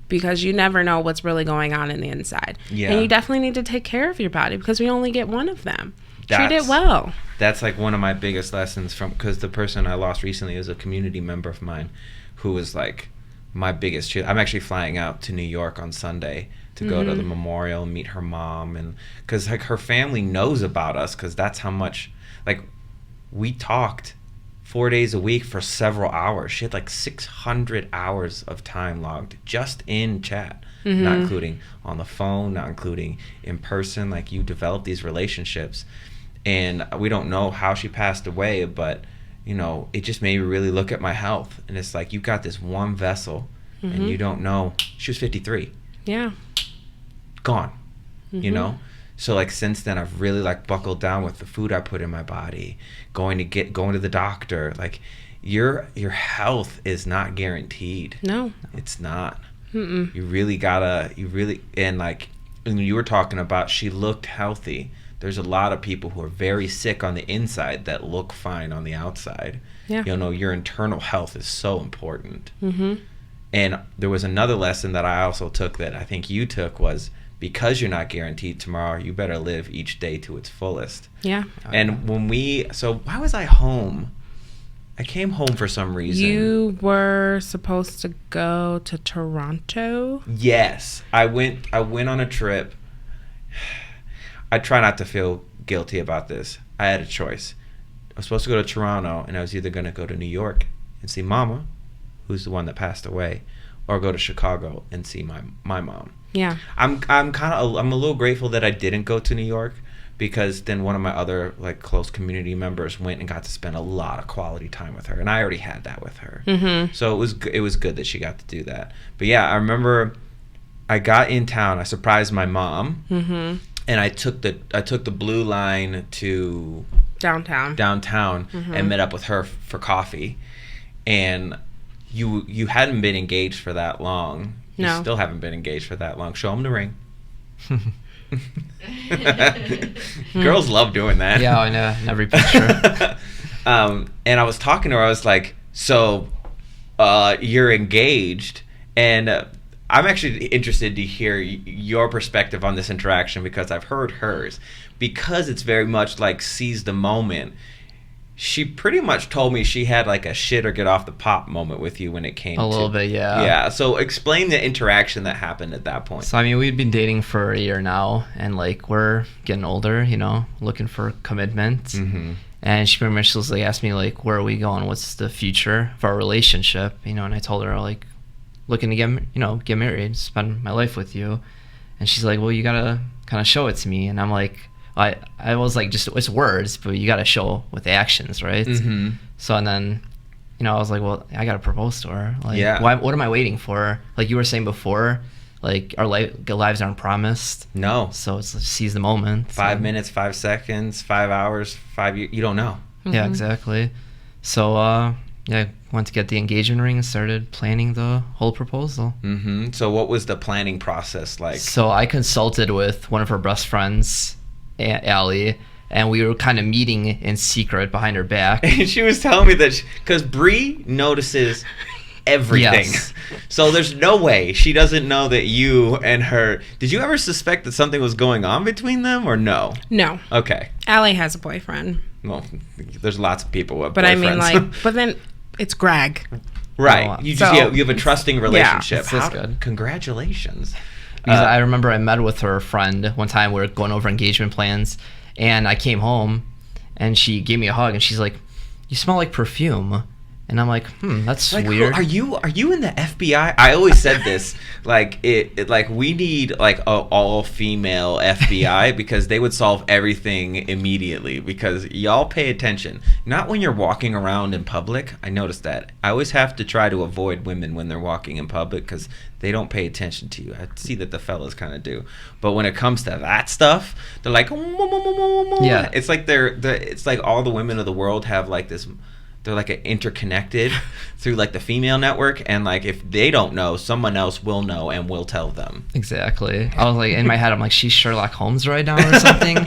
B: Because you never know what's really going on in the inside.
A: Yeah.
B: And you definitely need to take care of your body because we only get one of them. Treat it
A: That's-
B: well.
A: That's like one of my biggest lessons because the person I lost recently was a community member of mine who was like my biggest I'm actually flying out to New York on Sunday to go to the memorial and meet her mom, and because, like, her family knows about us because that's how much, like, we talked 4 days a week for several hours. She had like 600 hours of time logged just in chat, not including on the phone, not including in person. Like, you develop these relationships, and we don't know how she passed away, but, you know, it just made me really look at my health. And it's like, you got this one vessel and you don't know. She was 53.
B: Yeah.
A: Gone. You know? So, like, since then I've really, like, buckled down with the food I put in my body, going to the doctor. Like, your health is not guaranteed.
B: No.
A: It's not.
B: Mm-mm.
A: And, like, and you were talking about she looked healthy. There's a lot of people who are very sick on the inside that look fine on the outside.
B: Yeah.
A: You know, your internal health is so important.
B: Mm-hmm.
A: And there was another lesson that I also took that I think you took was, because you're not guaranteed tomorrow, you better live each day to its fullest.
B: Yeah.
A: And why was I home? I came home for some reason.
B: You were supposed to go to Toronto?
A: Yes. I went on a trip. I try not to feel guilty about this. I had a choice. I was supposed to go to Toronto, and I was either going to go to New York and see Mama, who's the one that passed away, or go to Chicago and see my mom.
B: Yeah.
A: I'm a little grateful that I didn't go to New York, because then one of my other like close community members went and got to spend a lot of quality time with her, and I already had that with her.
B: Mm-hmm.
A: So it was good that she got to do that. But yeah, I remember I got in town. I surprised my mom,
B: mm-hmm.
A: and I took the blue line to
B: downtown,
A: mm-hmm. and met up with her for coffee. And you hadn't been engaged for that long.
B: No.
A: You still haven't been engaged for that long. Show them the ring. Girls love doing that.
C: Yeah, I know. In every picture.
A: And I was talking to her. I was like, so you're engaged. And I'm actually interested to hear your perspective on this interaction, because I've heard hers. Because it's very much like seize the moment. She pretty much told me she had like a shit or get off the pot moment with you when it came to...
C: A little bit, yeah.
A: Yeah, so explain the interaction that happened at that point.
C: So, I mean, we'd been dating for a year now, and like we're getting older, you know, looking for commitment.
A: Mm-hmm.
C: And she pretty much just like asked me like, where are we going? What's the future of our relationship? You know, and I told her like, looking to get married, spend my life with you. And she's like, well, you gotta kind of show it to me. And I'm like, I was like, just it's words, but you gotta show with actions, right?
A: Mm-hmm.
C: So and then, you know, I was like, well, I gotta propose to her. Like,
A: yeah.
C: What am I waiting for? Like you were saying before, like our lives aren't promised.
A: No.
C: So it's seize the moment.
A: 5 minutes, 5 seconds, 5 hours, 5 years. You don't know.
B: Mm-hmm.
C: Yeah, exactly. So yeah, went to get the engagement ring and started planning the whole proposal.
A: Mm-hmm. So what was the planning process like?
C: So I consulted with one of her best friends, Allie, and we were kind of meeting in secret behind her back.
A: And she was telling me that because Bree notices everything.
C: Yes.
A: So there's no way she doesn't know that you and her... Did you ever suspect that something was going on between them, or no?
B: No.
A: Okay.
B: Allie has a boyfriend.
A: Well, there's lots of people with
B: but
A: boyfriends.
B: I mean, like, but then it's Greg.
A: Right.
C: Oh,
A: You just you have a trusting relationship.
C: That's good.
A: Congratulations.
C: Because I remember I met with her friend one time. We were going over engagement plans, and I came home, and she gave me a hug, and she's like, "You smell like perfume." And I'm like, that's
A: like,
C: weird.
A: Are you in the FBI? I always said this, like like we need like a all female FBI, because they would solve everything immediately, because y'all pay attention. Not when you're walking around in public. I noticed that. I always have to try to avoid women when they're walking in public, because they don't pay attention to you. I see that the fellas kind of do, but when it comes to that stuff, they're like,
C: yeah.
A: It's like it's like all the women of the world have like this. They're like interconnected through like the female network, and like if they don't know, someone else will know and will tell them.
C: Exactly. I was like, in my head, I'm like, she's Sherlock Holmes right now or something.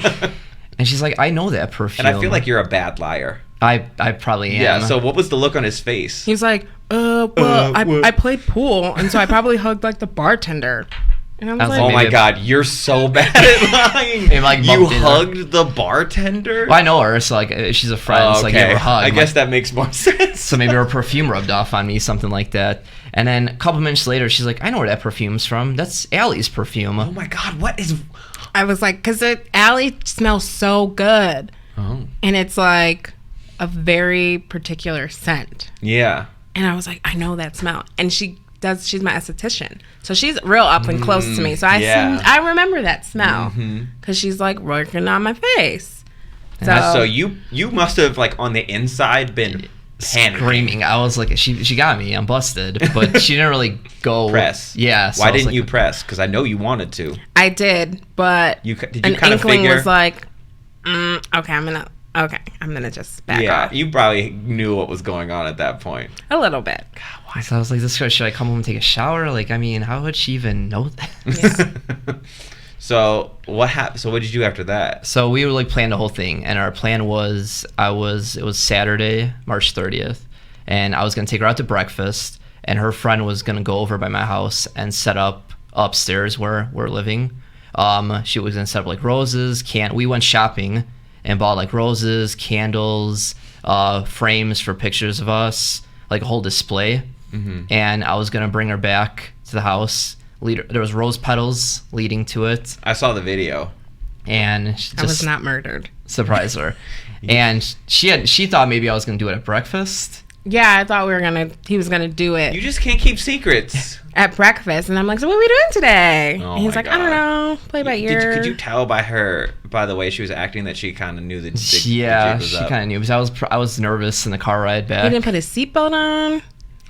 C: And she's like, I know that perfume.
A: And I feel like you're a bad liar.
C: I probably am.
A: Yeah. So what was the look on his face?
B: He's like, I played pool, and so I probably hugged like the bartender. And I was like,
A: oh my God, you're so bad at lying.
C: It, like,
A: you
C: bumped in
A: hugged the bartender?
C: Well, I know her, so like she's a friend, so I gave her a hug.
A: I guess that makes more sense.
C: So maybe her perfume rubbed off on me, something like that. And then a couple minutes later, she's like, I know where that perfume's from. That's Allie's perfume.
A: Oh my God, what is...
B: I was like, because Allie smells so good.
A: Oh.
B: And it's like a very particular scent.
A: Yeah.
B: And I was like, I know that smell. And she's my esthetician, so she's real up and close to me, so I remember that smell because she's like working on my face.
A: So you must have like on the inside been panicking.
C: Screaming. I was like, she got me, I'm busted, but she didn't really go
A: press.
C: Yeah. So
A: why didn't you press? Because I know you wanted to.
B: I did, but
A: did you
B: an
A: kind of
B: inkling
A: figure?
B: was like, okay, I'm gonna just back off.
A: You probably knew what was going on at that point.
B: A little bit.
C: God, why? So I was like, should I come home and take a shower? Like, I mean, how would she even know that?
B: Yeah.
A: So what happened? So what did you do after that?
C: So we were like planning the whole thing, and our plan was it was Saturday, March 30th, and I was gonna take her out to breakfast, and her friend was gonna go over by my house and set up upstairs where we're living. She was gonna set up like roses, we went shopping and bought like roses, candles, frames for pictures of us, like a whole display. And I was gonna bring her back to the house. There was rose petals leading to it.
A: I saw the video.
C: And
B: I was not murdered.
C: Surprise her. And she thought maybe I was gonna do it at breakfast.
B: Yeah, I thought he was gonna do it
A: You just can't keep secrets.
B: at breakfast, and I'm like, so what are we doing today?
A: Oh
B: and he's
A: my
B: like, I don't
A: God.
B: know, play by ear.
A: Could you tell by the way she was acting that she kind of knew the
C: Yeah,
A: jig was
C: she
A: up?
C: kind of knew because I was nervous in the car ride back.
B: He didn't put his seatbelt on.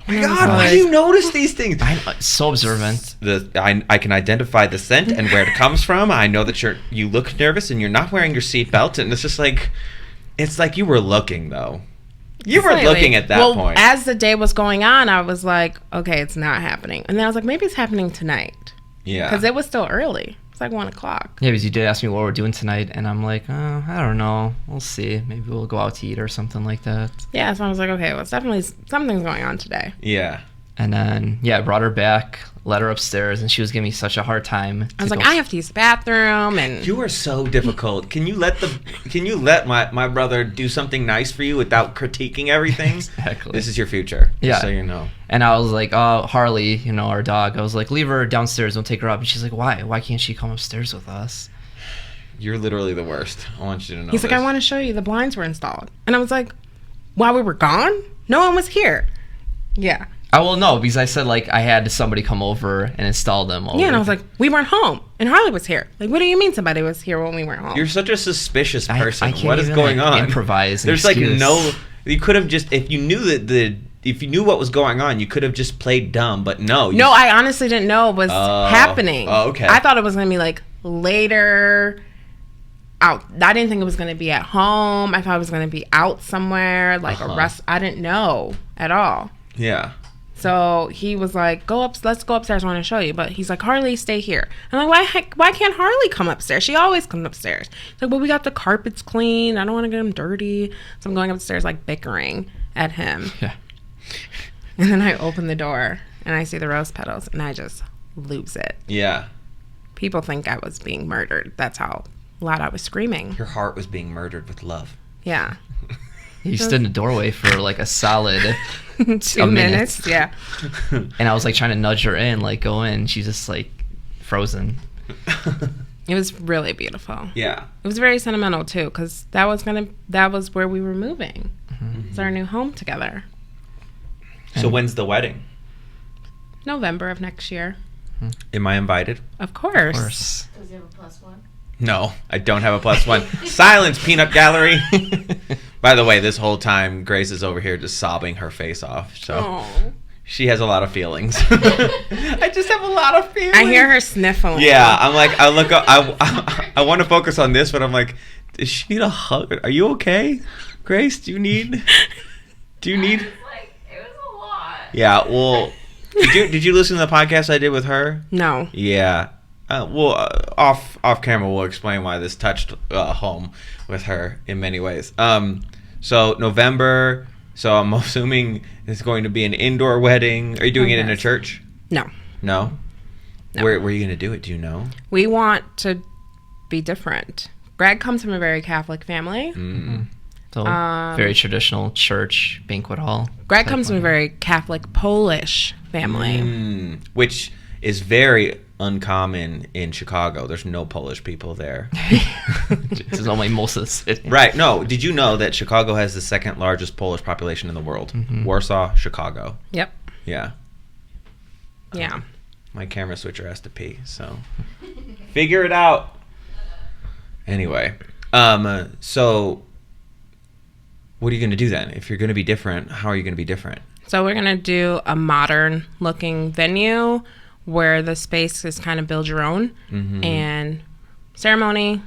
A: Oh my God, why do you notice these things?
C: I'm so observant.
A: I can identify the scent and where it comes from. I know that you look nervous and you're not wearing your seatbelt, and it's just like, it's like you were looking though. You were
B: Slightly.
A: looking at that point.
B: As the day was going on, I was like, okay, it's not happening. And then I was like, maybe it's happening tonight.
A: Yeah.
B: Because it was still early. It's like 1 o'clock.
C: Yeah, because you did ask me what we're doing tonight, and I'm like, oh, I don't know. We'll see. Maybe we'll go out to eat or something like that.
B: Yeah, so I was like, okay, well, it's definitely something's going on today.
A: Yeah.
C: And then, I brought her back, let her upstairs, and she was giving me such a hard time.
B: I was like, I have to use the bathroom, and
A: You are so difficult. Can you let my brother do something nice for you without critiquing everything?
C: Exactly.
A: This is your future.
C: Yeah.
A: Just so you know.
C: And I was like, oh, Harley, our dog. I was like, leave her downstairs. Don't take her up. And she's like, why? Why can't she come upstairs with us?
A: You're literally the worst. I want you to know.
B: he's like, I want to show you the blinds were installed. And I was like, while we were gone? No one was here. Yeah.
C: I will know because I said like I had somebody come over and install them.
B: Yeah, and I was like, we weren't home, and Harley was here. Like, what do you mean somebody was here when we weren't home?
A: You're such a suspicious person.
C: I can't
A: What is
C: even,
A: going
C: like,
A: on?
C: improvise an
A: There's
C: excuse.
A: like no. You could have just, if you knew if you knew what was going on, you could have just played dumb. But no.
B: No, I honestly didn't know it was happening.
A: Oh, okay.
B: I thought it was gonna be like later. Out. I didn't think it was gonna be at home. I thought it was gonna be out somewhere, like a rest. I didn't know at all.
A: Yeah.
B: So he was like, let's go upstairs. I want to show you. But he's like, Harley, stay here. I'm like, why can't Harley come upstairs? She always comes upstairs. He's like, well, we got the carpets clean. I don't want to get them dirty. So I'm going upstairs like bickering at him.
C: Yeah.
B: And then I open the door and I see the rose petals and I just lose it.
A: Yeah.
B: People think I was being murdered. That's how loud I was screaming.
A: Your heart was being murdered with love.
B: Yeah.
C: You stood in the doorway for like a solid
B: 2 minutes. Yeah.
C: and I was like trying to nudge her in, like go in. She's just like frozen.
B: It was really beautiful.
A: Yeah.
B: It was very sentimental too, because that was where we were moving. Mm-hmm. It's our new home together.
A: So when's the wedding?
B: November of next year.
A: Am I invited?
B: Of course.
C: Of course.
D: Does he have a +1?
A: No, I don't have a +1. Silence, peanut gallery. By the way, this whole time, Grace is over here just sobbing her face off. So
B: Aww.
A: she has a lot of feelings. I just have a lot of feelings.
B: I hear her sniffling.
A: Yeah, I'm like, I look up, I want to focus on this, but I'm like, does she need a hug? Are you okay, Grace? Do you need?
D: It was a lot.
A: Yeah. Well, did you listen to the podcast I did with her?
B: No.
A: Yeah. Off camera, we'll explain why this touched home with her in many ways. So November. So I'm assuming it's going to be an indoor wedding. Are you doing it in a church?
B: No.
A: No. Where are you going to do it? Do you know?
B: We want to be different. Greg comes from a very Catholic family.
A: Mm.
C: So very traditional church banquet hall.
B: Greg comes from a very Catholic Polish family.
A: Which is very uncommon in Chicago. There's no Polish people there.
C: There's only mimosas.
A: Right. No. Did you know that Chicago has the second largest Polish population in the world? Mm-hmm. Warsaw, Chicago.
B: Yep.
A: Yeah.
B: Yeah.
A: My camera switcher has to pee, so figure it out. Anyway, so what are you going to do then? If you're going to be different, how are you going to be different?
B: So we're going to do a modern looking venue where the space is kind of build your own, and ceremony,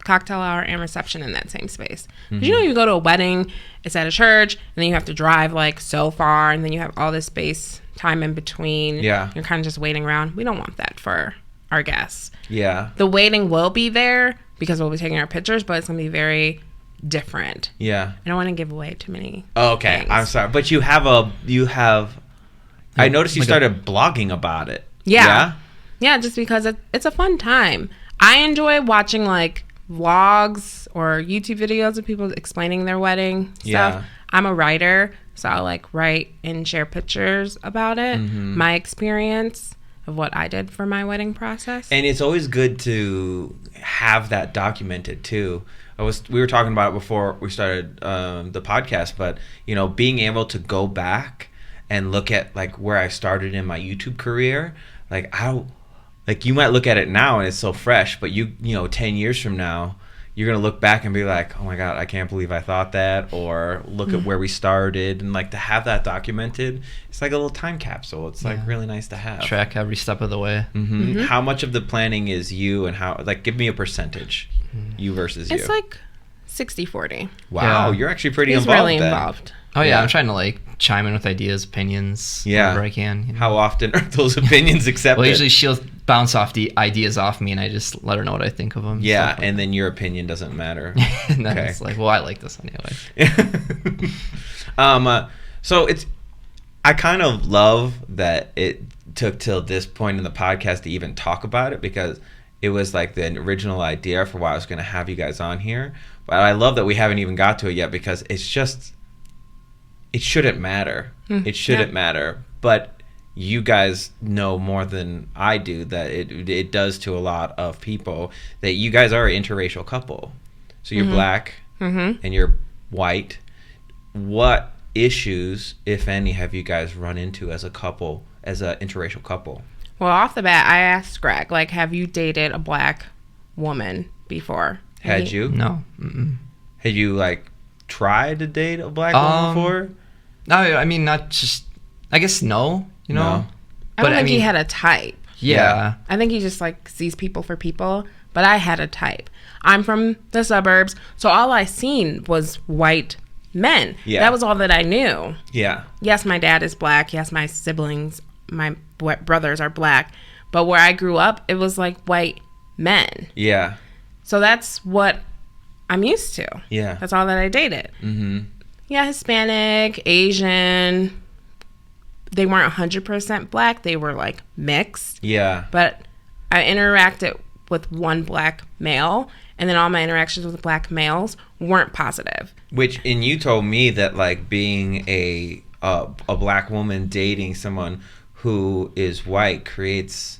B: cocktail hour, and reception in that same space. Because you go to a wedding, it's at a church, and then you have to drive like so far, and then you have all this space time in between.
A: Yeah.
B: You're kind of just waiting around. We don't want that for our guests.
A: Yeah.
B: The waiting will be there because we'll be taking our pictures, but it's going to be very different.
A: Yeah.
B: I don't want to give away too many
A: Okay.
B: things.
A: I'm sorry. But you have I noticed you started blogging about it.
B: Yeah. Yeah, just because it's a fun time. I enjoy watching like vlogs or YouTube videos of people explaining their wedding stuff.
A: Yeah.
B: I'm a writer, so I'll like write and share pictures about it, my experience of what I did for my wedding process.
A: And it's always good to have that documented too. We were talking about it before we started the podcast, but you know, being able to go back and look at like where I started in my YouTube career, like you might look at it now and it's so fresh, but you know 10 years from now you're gonna look back and be like, oh my god, I can't believe I thought that, or look at where we started. And like to have that documented, it's like a little time capsule. It's like really nice to have.
C: Track every step of the way.
A: How much of the planning is you, and how, like, give me a percentage, you versus you?
B: It's like 60-40.
A: Wow,
C: Yeah.
A: you're actually pretty
B: He's
A: involved
B: really
A: then.
B: involved.
C: Oh yeah,
A: Yeah.
C: I'm trying to like chime in with ideas, opinions,
A: Yeah.
C: whenever I can. You know?
A: How often are those opinions accepted?
C: Well, usually she'll bounce off the ideas off me, and I just let her know what I think of them.
A: Yeah, and then your opinion doesn't matter.
C: and then
A: Okay.
C: it's like, well, I like this anyway.
A: So I kind of love that it took till this point in the podcast to even talk about it, because it was like the original idea for why I was going to have you guys on here. But I love that we haven't even got to it yet, because it shouldn't matter. It shouldn't matter. But you guys know more than I do that it does to a lot of people, that you guys are an interracial couple. So you're black and you're white. What issues, if any, have you guys run into as a couple, as an interracial couple?
B: Well, off the bat, I asked Greg, like, have you dated a black woman before?
A: Had you?
C: No. Mm-mm.
A: Had you, like, tried to date a black woman before?
C: No, I mean, not just, I guess no, you know?
A: No.
B: I don't
C: But,
B: think he
C: mean,
B: had a type.
C: Yeah.
B: I think he just like sees people for people, but I had a type. I'm from the suburbs, so all I seen was white men.
A: Yeah.
B: That was all that I knew.
A: Yeah.
B: Yes, my dad is black. Yes, my siblings, my brothers are black. But where I grew up, it was like white men.
A: Yeah.
B: So that's what I'm used to.
A: Yeah.
B: That's all that I dated.
A: Mm-hmm.
B: Yeah, Hispanic, Asian. They weren't 100% black. They were like mixed.
A: Yeah.
B: But I interacted with one black male, and then all my interactions with black males weren't positive.
A: And you told me that, like, being a black woman dating someone who is white creates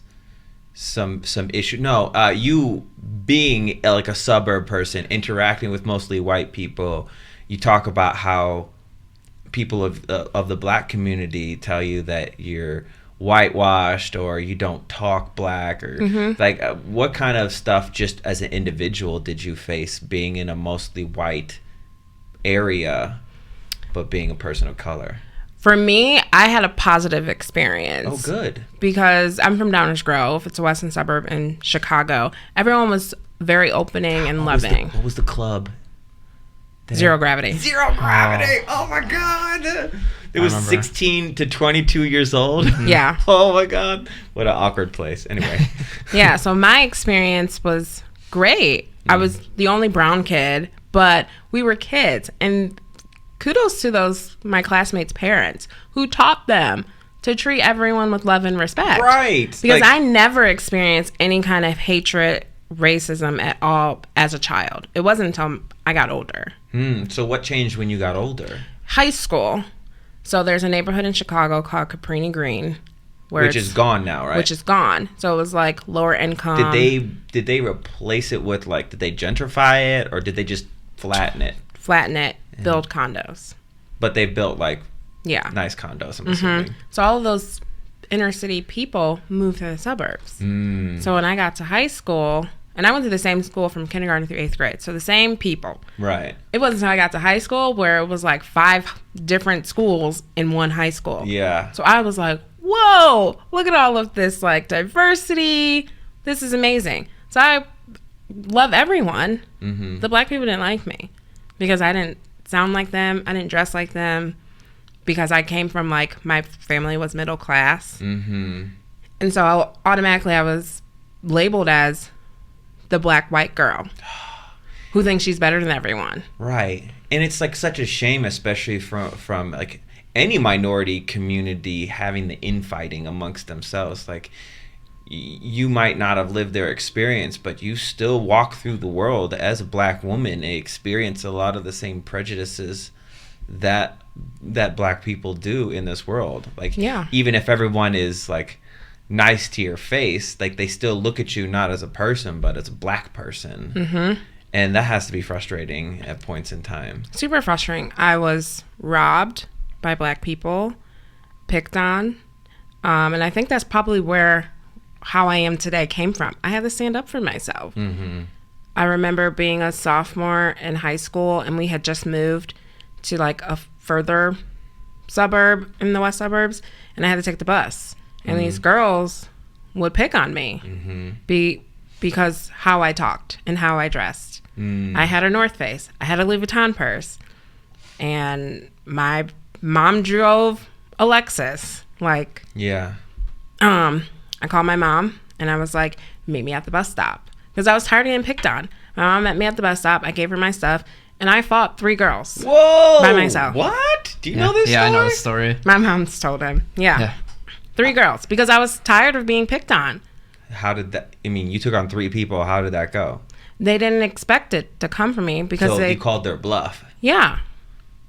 A: some issue. No, you being like a suburb person interacting with mostly white people, you talk about how people of the black community tell you that you're whitewashed or you don't talk black, or like what kind of stuff just as an individual did you face being in a mostly white area but being a person of color?
B: For me, I had a positive experience.
A: Oh, good.
B: Because I'm from Downers Grove. It's a western suburb in Chicago. Everyone was very opening and loving.
A: What was the club?
B: Zero Gravity.
A: Zero Gravity. Oh my god. It was
C: remember.
A: 16 to 22 years old.
B: Yeah.
A: Oh my god. What an awkward place. Anyway.
B: Yeah, so my experience was great. I was the only brown kid, but we were kids. And kudos to my classmates' parents who taught them to treat everyone with love and respect.
A: Right.
B: Because
A: Like-
B: I never experienced any kind of hatred, racism at all as a child. It wasn't until I got older.
A: So what changed when you got older?
B: High school. So there's a neighborhood in Chicago called Caprini Green.
A: Which is gone now, right?
B: Which is gone. So it was like lower income.
A: Did they replace it with, like, did they gentrify it or did they just flatten it?
B: Flatten it, build condos.
A: But they built, like,
B: Yeah.
A: nice condos, I'm assuming.
B: So all of those inner city people moved to the suburbs. So when I got to high school, and I went to the same school from kindergarten through 8th grade, so the same people.
A: Right.
B: It wasn't until I got to high school where it was like 5 different schools in one high school.
A: Yeah.
B: So I was like, whoa, look at all of this like diversity. This is amazing. So I love everyone. The black people didn't like me because I didn't sound like them. I didn't dress like them because I came from, like, my family was middle class. And so automatically I was labeled as the black white girl who thinks she's better than everyone.
A: Right. And it's like such a shame, especially from like any minority community having the infighting amongst themselves. Like, you might not have lived their experience, but you still walk through the world as a black woman and experience a lot of the same prejudices that black people do in this world. Like,
B: yeah.
A: Even if everyone is like nice to your face, like they still look at you not as a person but as a black person.
B: Mm-hmm.
A: And that has to be frustrating at points in time.
B: Super frustrating. I was robbed by black people, picked on, and I think that's probably where how I am today came from. I had to stand up for myself.
A: Mm-hmm.
B: I remember being a sophomore in high school, and we had just moved to like a further suburb in the west suburbs, and I had to take the bus. And these girls would pick on me because how I talked and how I dressed. I had a North Face. I had a Louis Vuitton purse. And my mom drove a Lexus. Like,
A: yeah.
B: I called my mom and I was like, meet me at the bus stop. Because I was tired of getting picked on. My mom met me at the bus stop. I gave her my stuff. And I fought 3 girls.
A: Whoa!
B: By myself.
A: What? Do you know this story?
C: Yeah, I know the story.
B: My mom's told him. Yeah. 3 girls. Because I was tired of being picked on.
A: How did that... I mean, you took on 3 people. How did that go?
B: They didn't expect it to come from me because
A: so you called their bluff.
B: Yeah.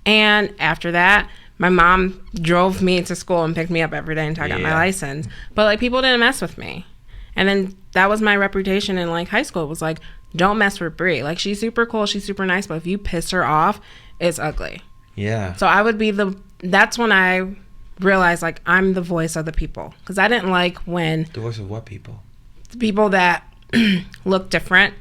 B: And after that, my mom drove me to school and picked me up every day until I got my license. But, like, people didn't mess with me. And then that was my reputation in, like, high school. It was like, don't mess with Brie. Like, she's super cool. She's super nice. But if you piss her off, it's ugly.
A: Yeah.
B: So I would be that's when I realized, like, I'm the voice of the people. Because I didn't like when...
A: The voice of what people?
B: The people that look different.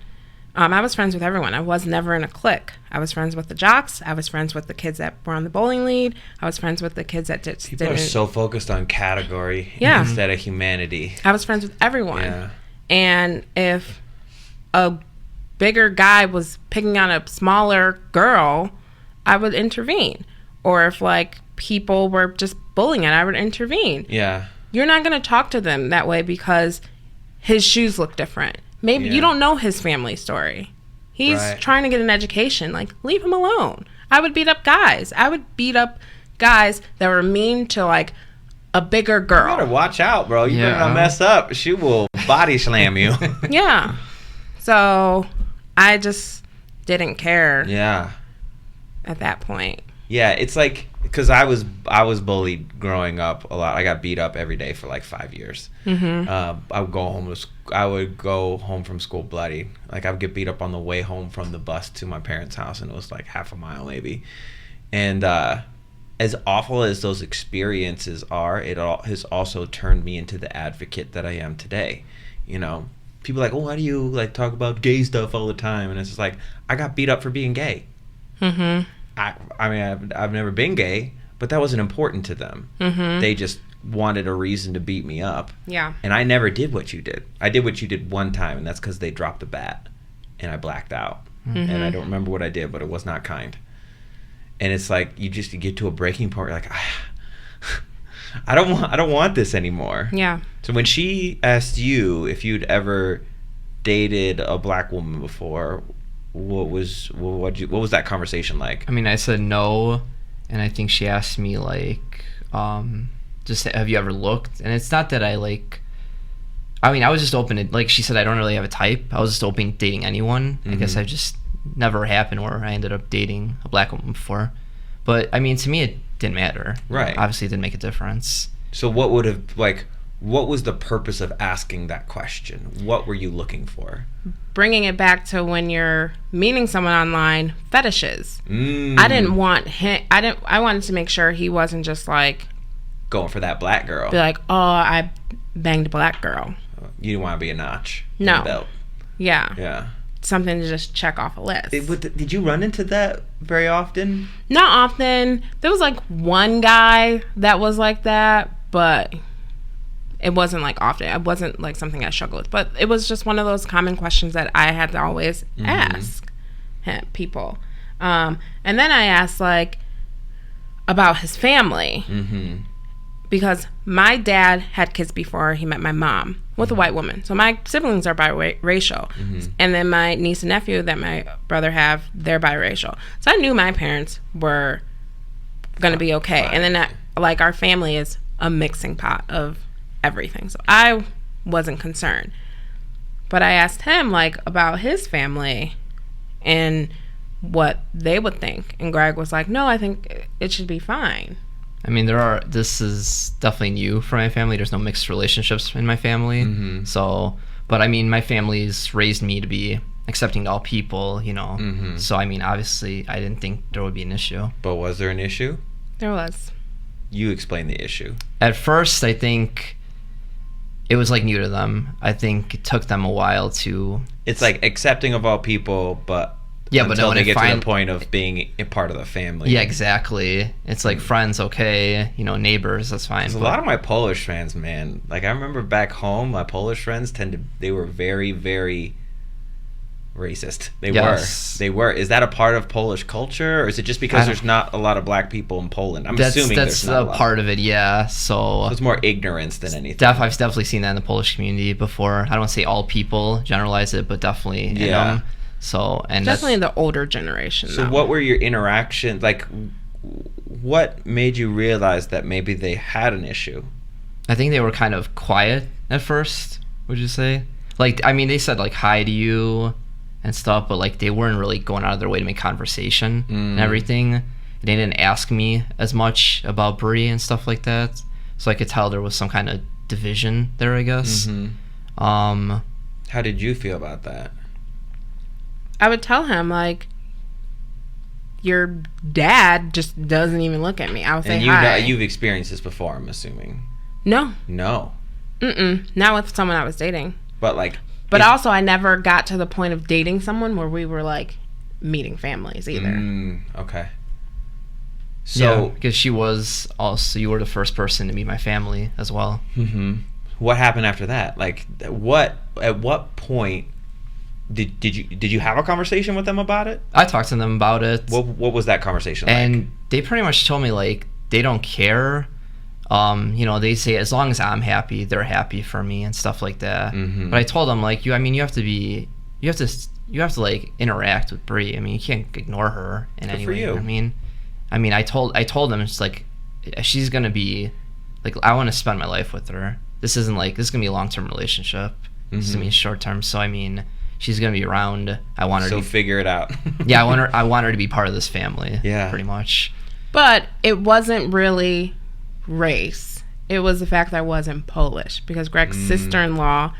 B: I was friends with everyone. I was never in a clique. I was friends with the jocks. I was friends with the kids that were on the bowling lead. I was friends with the kids that didn't.
A: People are so focused on category instead of humanity.
B: I was friends with everyone.
A: Yeah.
B: And if a bigger guy was picking on a smaller girl, I would intervene. Or if, like, people were just bullying it, I would intervene.
A: Yeah.
B: You're not going to talk to them that way because his shoes look different. Maybe you don't know his family story. He's trying to get an education. Like, leave him alone. I would beat up guys. I would beat up guys that were mean to, like, a bigger girl.
A: You better watch out, bro. You better not mess up. She will body slam you.
B: Yeah. So I just didn't care.
A: Yeah.
B: At that point.
A: Yeah, it's like, because I was bullied growing up a lot. I got beat up every day for like 5 years. I would go home from school bloody. Like, I would get beat up on the way home from the bus to my parents' house, and it was like half a mile maybe. And as awful as those experiences are, it has also turned me into the advocate that I am today. You know, people are like, oh, why do you like talk about gay stuff all the time? And it's just like, I got beat up for being gay. I mean, I've never been gay, but that wasn't important to them. They just wanted a reason to beat me up.
B: Yeah.
A: And I never did what you did. I did what you did one time, and that's because they dropped a bat, and I blacked out. And I don't remember what I did, but it was not kind. And it's like you get to a breaking point. You're like, I don't want this anymore.
B: Yeah.
A: So when she asked you if you'd ever dated a black woman before, what was that conversation like?
C: I mean, I said no, and I think she asked me like, just have you ever looked? And it's not that I like. I mean, I was just open to, like she said, I don't really have a type. I was just open to dating anyone. I guess I've just never happened where I ended up dating a black woman before. But I mean, to me, it didn't matter.
A: Right.
C: Obviously, it didn't make a difference.
A: So what was the purpose of asking that question? What were you looking for?
B: Bringing it back to when you're meeting someone online, fetishes. I didn't want him. I wanted to make sure he wasn't just like
A: going for that black girl.
B: Be like, oh, I banged a black girl.
A: You didn't want to be a notch.
B: No.
A: In the belt.
B: Yeah.
A: Yeah.
B: Something to just check off a list.
A: Did you run into that very often?
B: Not often. There was like one guy that was like that, but it wasn't like often. It wasn't like something I struggled with. But it was just one of those common questions that I had to always ask people. And then I asked like about his family. because my dad had kids before he met my mom with a white woman. So my siblings are biracial. And then my niece and nephew that my brother have, they're biracial. So I knew my parents were going to be okay. And then like our family is a mixing pot of everything. So I wasn't concerned. But I asked him like about his family and what they would think. And Greg was like, no, I think it should be fine.
C: I mean, this is definitely new for my family. There's no mixed relationships in my family. So, but I mean, my family's raised me to be accepting to all people, you know. So, I mean, obviously, I didn't think there would be an issue.
A: But was there an issue?
B: There was.
A: You explain the issue.
C: At first, I think it was like new to them. I think it took them a while to...
A: It's like accepting of all people, but...
C: Yeah, but
A: until they get to the point of being a part of the family.
C: Yeah, exactly. It's like friends, okay. You know, neighbors, that's fine.
A: A lot of my Polish friends, man. Like, I remember back home, my Polish friends they were very, very racist. They were. Is that a part of Polish culture? Or is it just because there's not a lot of black people in Poland? I'm assuming
C: that's
A: there's not
C: a part of it, yeah. So
A: it's more ignorance than anything.
C: I've definitely seen that in the Polish community before. I don't want to say all people, generalize it, but definitely in them. So, and
B: definitely the older generation.
A: So what were your interactions like? What made you realize that maybe they had an issue?
C: I think they were kind of quiet at first. Would you say? Like, I mean, they said like hi to you and stuff, but like they weren't really going out of their way to make conversation and everything. They didn't ask me as much about Brie and stuff like that, so I could tell there was some kind of division there, I guess. How
A: did you feel about that?
B: I would tell him, like, your dad just doesn't even look at me. I would say hi.
A: You've experienced this before, I'm assuming.
B: No.
A: No.
B: Not with someone I was dating.
A: But, like...
B: But also, I never got to the point of dating someone where we were, like, meeting families either.
A: Okay.
C: So... because you were the first person to meet my family as well.
A: What happened after that? Like, at what point... Did you have a conversation with them about it?
C: I talked to them about it.
A: What was that conversation like?
C: And they pretty much told me like they don't care. You know, they say as long as I'm happy, they're happy for me and stuff like that. But I told them like you have to like interact with Brie. I mean, you can't ignore her in any way. I mean, I told them it's like she's gonna be like I want to spend my life with her. This is gonna be a long-term relationship. This is gonna be short-term. So I mean. She's gonna be around. I want her to
A: figure it out.
C: Yeah, I want her to be part of this family.
A: Yeah,
C: pretty much.
B: But it wasn't really race. It was the fact that I wasn't Polish because Greg's sister-in-law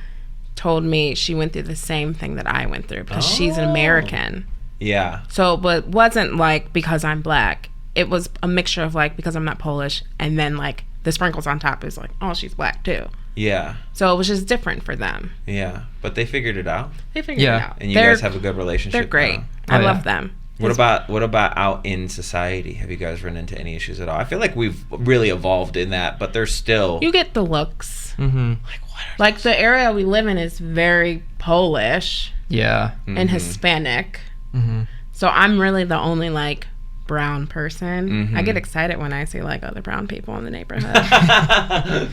B: told me she went through the same thing that I went through because she's an American.
A: Yeah.
B: So, but it wasn't like because I'm black. It was a mixture of like because I'm not Polish, and then like the sprinkles on top is like, oh, she's black too.
A: Yeah.
B: So it was just different for them.
A: Yeah, but they figured it out.
B: They figured it out.
A: And you guys have a good relationship.
B: They're great.
A: Now.
B: I love them.
A: What about out in society? Have you guys run into any issues at all? I feel like we've really evolved in that, but there's still...
B: You get the looks.
A: Like, what are
B: like the area we live in is very Polish.
C: Yeah.
B: And Hispanic. So I'm really the only like brown person. I get excited when I see like other brown people in the neighborhood.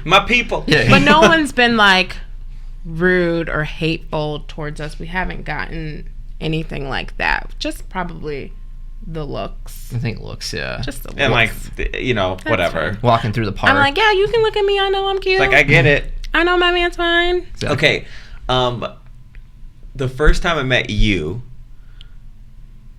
A: My people.
C: Yeah.
B: But no one's been like rude or hateful towards us. We haven't gotten anything like that. Just probably the looks.
C: I think looks, yeah.
B: Just the looks.
A: And like, you know,
B: That's
A: whatever.
B: fine.
C: Walking through the park.
B: I'm like, yeah, you can look at me. I know I'm cute.
A: Like, I get it.
B: I know my man's fine.
C: Exactly.
A: Okay. The first time I met you,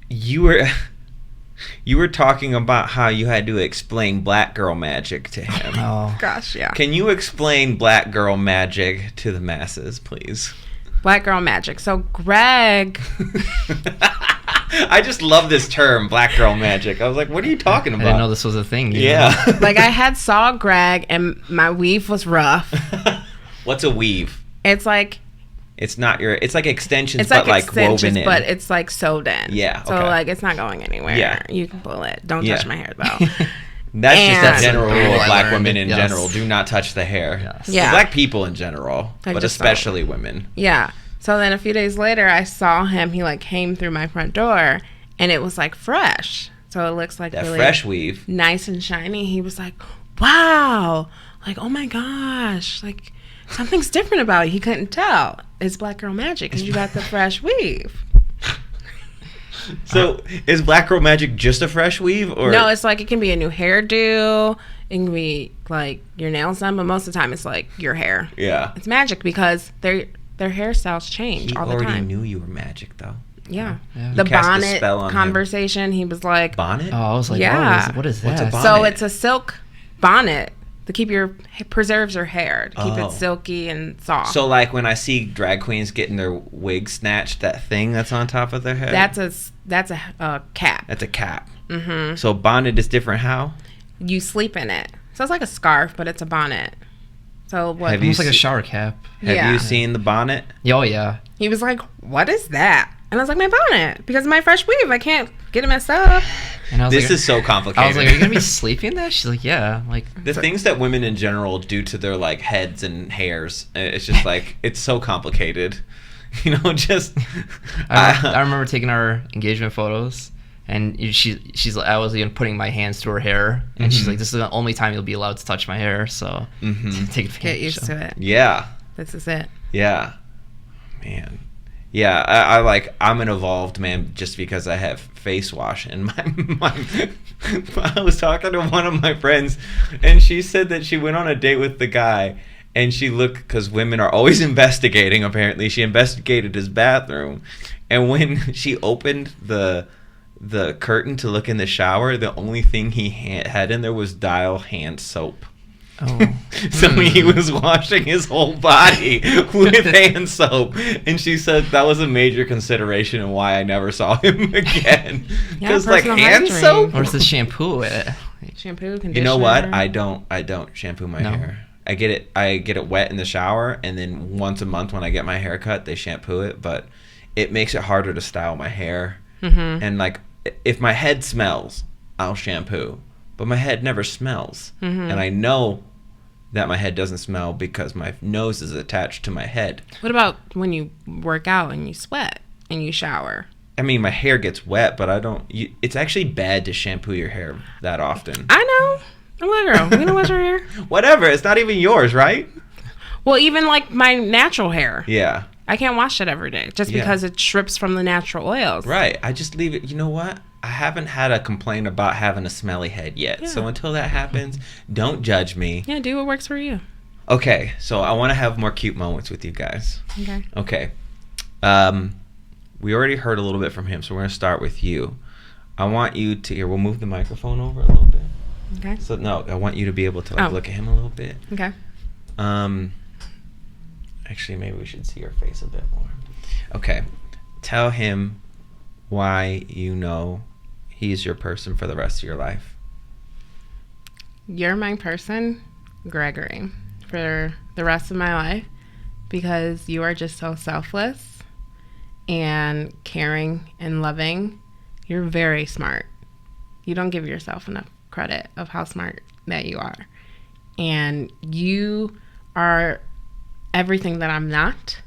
A: you were talking about how you had to explain black girl magic to him.
C: Oh.
B: Gosh, yeah.
A: Can you explain black girl magic to the masses, please?
B: Black girl magic. So Greg...
A: I just love this term, black girl magic. I was like, what are you talking about?
C: I didn't know this was a thing.
A: Yeah.
B: Like, I had saw Greg, and my weave was rough.
A: What's a weave?
B: It's like...
A: It's like extensions,
B: It's
A: but like
B: extensions,
A: woven in.
B: but it's like sewed in.
A: Yeah,
B: So,
A: okay.
B: like, it's not going anywhere.
A: Yeah.
B: You can pull it. Don't touch my hair, though.
A: That's just a
B: And-
A: general rule
C: Oh,
A: of
C: I
A: black
C: learned.
A: women in
C: Yes.
A: general. Do not touch the hair.
C: Yes.
B: Yeah.
A: Black people in general,
B: I
A: but
B: just
A: especially women.
B: Yeah. So then a few days later, I saw him. He, like, came through my front door, and it was, like, fresh. So it looks like
A: That
B: really
A: fresh weave.
B: nice and shiny. He was like, wow, like, oh my gosh, like something's different about you. He couldn't tell. It's Black Girl Magic because you got the fresh weave.
A: So is Black Girl Magic just a fresh weave, or
B: No, it's like it can be a new hairdo. It can be like your nails done, but most of the time it's like your hair.
A: Yeah.
B: It's magic because their hairstyles change
A: He
B: all the
A: already
B: time.
A: knew you were magic, though.
B: Yeah.
C: Yeah.
B: The
A: You cast a
B: bonnet
A: spell on him.
B: conversation, he was like,
A: Bonnet?
C: Oh, I was like,
B: Yeah.
C: what is
A: What's a
C: that?
A: bonnet?
B: so it's a silk bonnet to keep preserves your hair, to keep
A: Oh.
B: it silky and soft.
A: So, like, when I see drag queens getting their wig snatched, that thing that's on top of their head?
B: that's a cap.
A: That's a cap.
B: Mm-hmm.
A: So bonnet is different how?
B: You sleep in it. So it's like a scarf, but it's a bonnet. So what?
A: Have you
C: Almost like a
A: se-
C: shower cap.
A: Have
B: Yeah.
A: you seen the bonnet?
C: Yeah, oh yeah.
B: He was like, "What is that?" And I was like, "My bonnet, because of my fresh weave. I can't get it messed up."
C: And I was
A: This
C: like,
A: is so complicated.
C: I was like, are you gonna be sleeping in that? She's like, yeah. I'm like,
A: The things that women in general do to their, like, heads and hairs, it's just like, it's so complicated. You know, just...
C: I remember taking our engagement photos, and she's like, I was even putting my hands to her hair, and she's
A: Mhm.
C: like, this is the only time you'll be allowed to touch my hair, so
A: Mhm.
C: take advantage.
B: Get used to it.
A: Yeah.
B: This is it.
A: Yeah. Man. Yeah, I'm an evolved man just because I have face wash. And I was talking to one of my friends, and she said that she went on a date with the guy, and she looked, because women are always investigating, apparently. She investigated his bathroom, and when she opened the curtain to look in the shower, the only thing he had in there was Dial hand soap.
C: Oh.
A: So he was washing his whole body with hand soap, and she said that was a major consideration and why I never saw him again.
B: Yeah,
A: Because like
B: personal
A: hand
B: hygiene.
A: soap.
C: Where's the shampoo at?
B: Shampoo, conditioner.
A: You know what? I don't shampoo my
C: No?
A: hair. I get it wet in the shower, and then once a month when I get my hair cut, they shampoo it. But it makes it harder to style my hair.
B: Mm-hmm.
A: And like, if my head smells, I'll shampoo. But my head never smells.
B: Mhm.
A: And I know that my head doesn't smell because my nose is attached to my head.
B: What about when you work out and you sweat and you shower?
A: I mean, my hair gets wet, but I don't... it's actually bad to shampoo your hair that often.
B: I know. I'm a girl. You don't wash your hair.
A: Whatever. It's not even yours, right?
B: Well, even like my natural hair,
A: Yeah.
B: I can't wash it every day just
A: Yeah.
B: because it strips from the natural oils.
A: Right. I just leave it. You know what? I haven't had a complaint about having a smelly head yet.
B: Yeah.
A: So until that happens, don't judge me.
B: Yeah, do what works for you.
A: Okay. So I want to have more cute moments with you guys.
B: Okay.
A: Okay. We already heard a little bit from him, so we're going to start with you. I want you to... Here, we'll move the microphone over a little bit.
B: Okay.
A: So, no, I want you to be able to like,
B: Oh.
A: look at him a little bit.
B: Okay.
A: Actually, maybe we should see your face a bit more. Okay. Tell him why you know he's your person for the rest of your life.
B: You're my person, Gregory, for the rest of my life because you are just so selfless and caring and loving. You're very smart. You don't give yourself enough credit of how smart that you are. And you are everything that I'm not.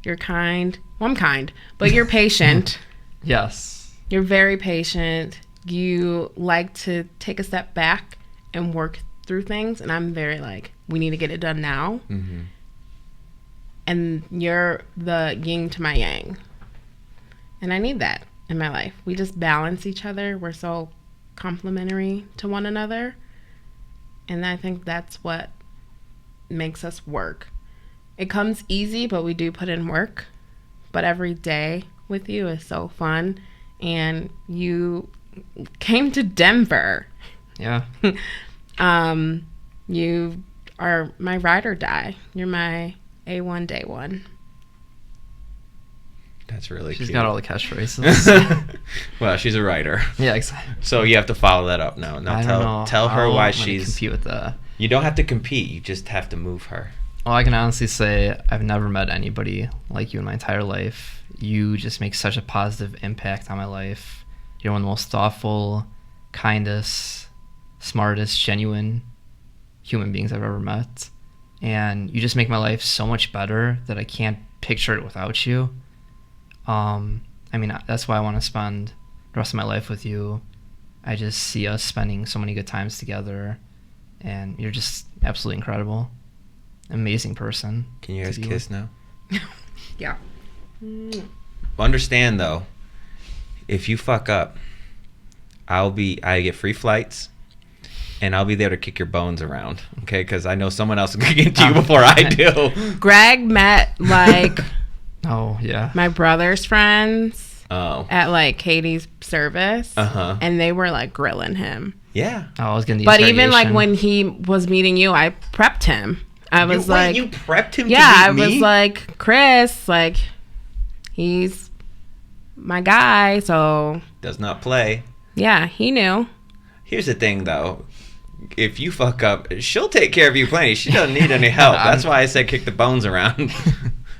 B: You're kind. Well, I'm kind, but you're patient.
C: Yes.
B: You're very patient. You like to take a step back and work through things. And I'm very like, we need to get it done now.
A: Mm-hmm.
B: And you're the yin to my yang. And I need that in my life. We just balance each other. We're so complementary to one another. And I think that's what makes us work. It comes easy, but we do put in work. But every day with you is so fun. And you came to Denver.
C: Yeah.
B: You are my ride or die. You're my A1 day one.
A: That's really
C: She's
A: cute.
C: got all the catchphrases.
A: Well, she's a writer.
C: Yeah, exactly.
A: So you have to follow that up now. Now
C: I don't know.
A: tell her
C: How
A: why
C: am I gonna
A: she's...
C: compete with the...
A: You don't have to compete. You just have to move her.
C: Well, I can honestly say I've never met anybody like you in my entire life. You just make such a positive impact on my life. You're one of the most thoughtful, kindest, smartest, genuine human beings I've ever met. And you just make my life so much better that I can't picture it without you. I mean, that's why I want to spend the rest of my life with you. I just see us spending so many good times together. and you're just absolutely incredible, amazing person.
A: Can you guys
C: to be
A: kiss
C: with.
A: now?
B: Yeah.
A: Understand though, if you fuck up, I get free flights, and I'll be there to kick your bones around, okay? Because I know someone else will get to you before I do.
B: Greg met like
C: Oh yeah.
B: my brother's friends
A: Oh,
B: at like Katie's service,
A: Uh-huh.
B: and they were like grilling him.
A: yeah.
C: Oh, I was gonna.
B: But even like when he was meeting you, I prepped him. I was like,
A: you prepped him.
B: yeah,
A: to meet
B: I was
A: me?
B: like, Chris, like, he's my guy. So
A: Does not play.
B: yeah, he knew.
A: Here's the thing, though. If you fuck up, she'll take care of you plenty. She doesn't need any help. That's why I said kick the bones around.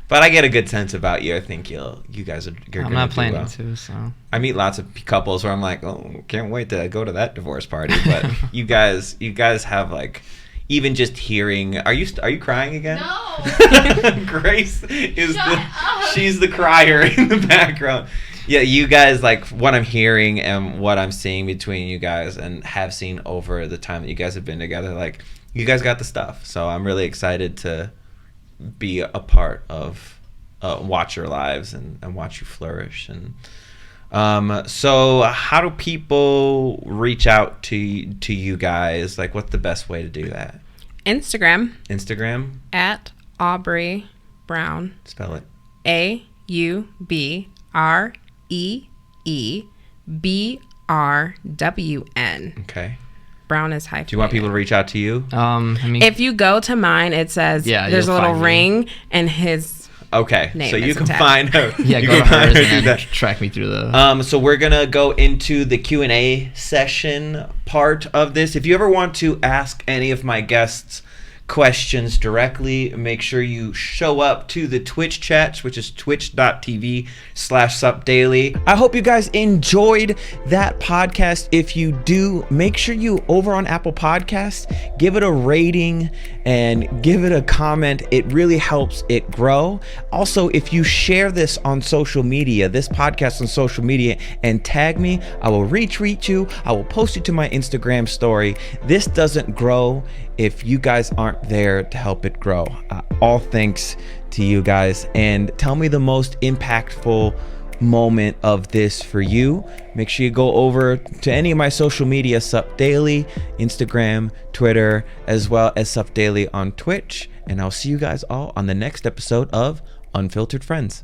A: But I get a good sense about you. I think you guys are. You're
C: I'm
A: gonna
C: not
A: do
C: planning
A: well.
C: to. So
A: I meet lots of couples where I'm like, oh, can't wait to go to that divorce party. But you guys have like, even just hearing. Are you crying again?
D: No.
A: Grace is
D: Shut up.
A: she's the crier in the background. Yeah, you guys, like, what I'm hearing and what I'm seeing between you guys and have seen over the time that you guys have been together, like, you guys got the stuff. So I'm really excited to be a part of watch your lives and watch you flourish. And so how do people reach out to you guys? Like, what's the best way to do that?
B: Instagram
A: Instagram?
B: at Aubrey Brown.
A: Spell it.
B: AUBREEBRWN.
A: Okay.
B: Brown is hyphenated.
A: Do you want people to reach out to you?
C: I mean,
B: If you go to mine, it says
C: Yeah,
B: there's a
C: you'll
B: little
C: find me.
B: ring and his.
A: Okay,
B: Name
A: so you
B: is
A: can
B: attached.
A: find her.
C: yeah,
A: you
C: go to
A: can find
C: hers
A: her through
C: and
A: that.
C: track me through the.
A: So we're gonna go into the Q&A session part of this. If you ever want to ask any of my guests questions directly, make sure you show up to the Twitch chats, which is twitch.tv/supdaily. I hope you guys enjoyed that podcast. If you do, make sure you over on Apple Podcasts, give it a rating and give it a comment. It really helps it grow. Also, if you share this on social media, this podcast on social media, and tag me, I will retweet you. I will post it to my Instagram story. This doesn't grow if you guys aren't there to help it grow. All thanks to you guys. And tell me the most impactful moment of this for you. Make sure you go over to any of my social media, Sup Daily, Instagram, Twitter, as well as Sup Daily on Twitch. And I'll see you guys all on the next episode of Unfiltered Friends.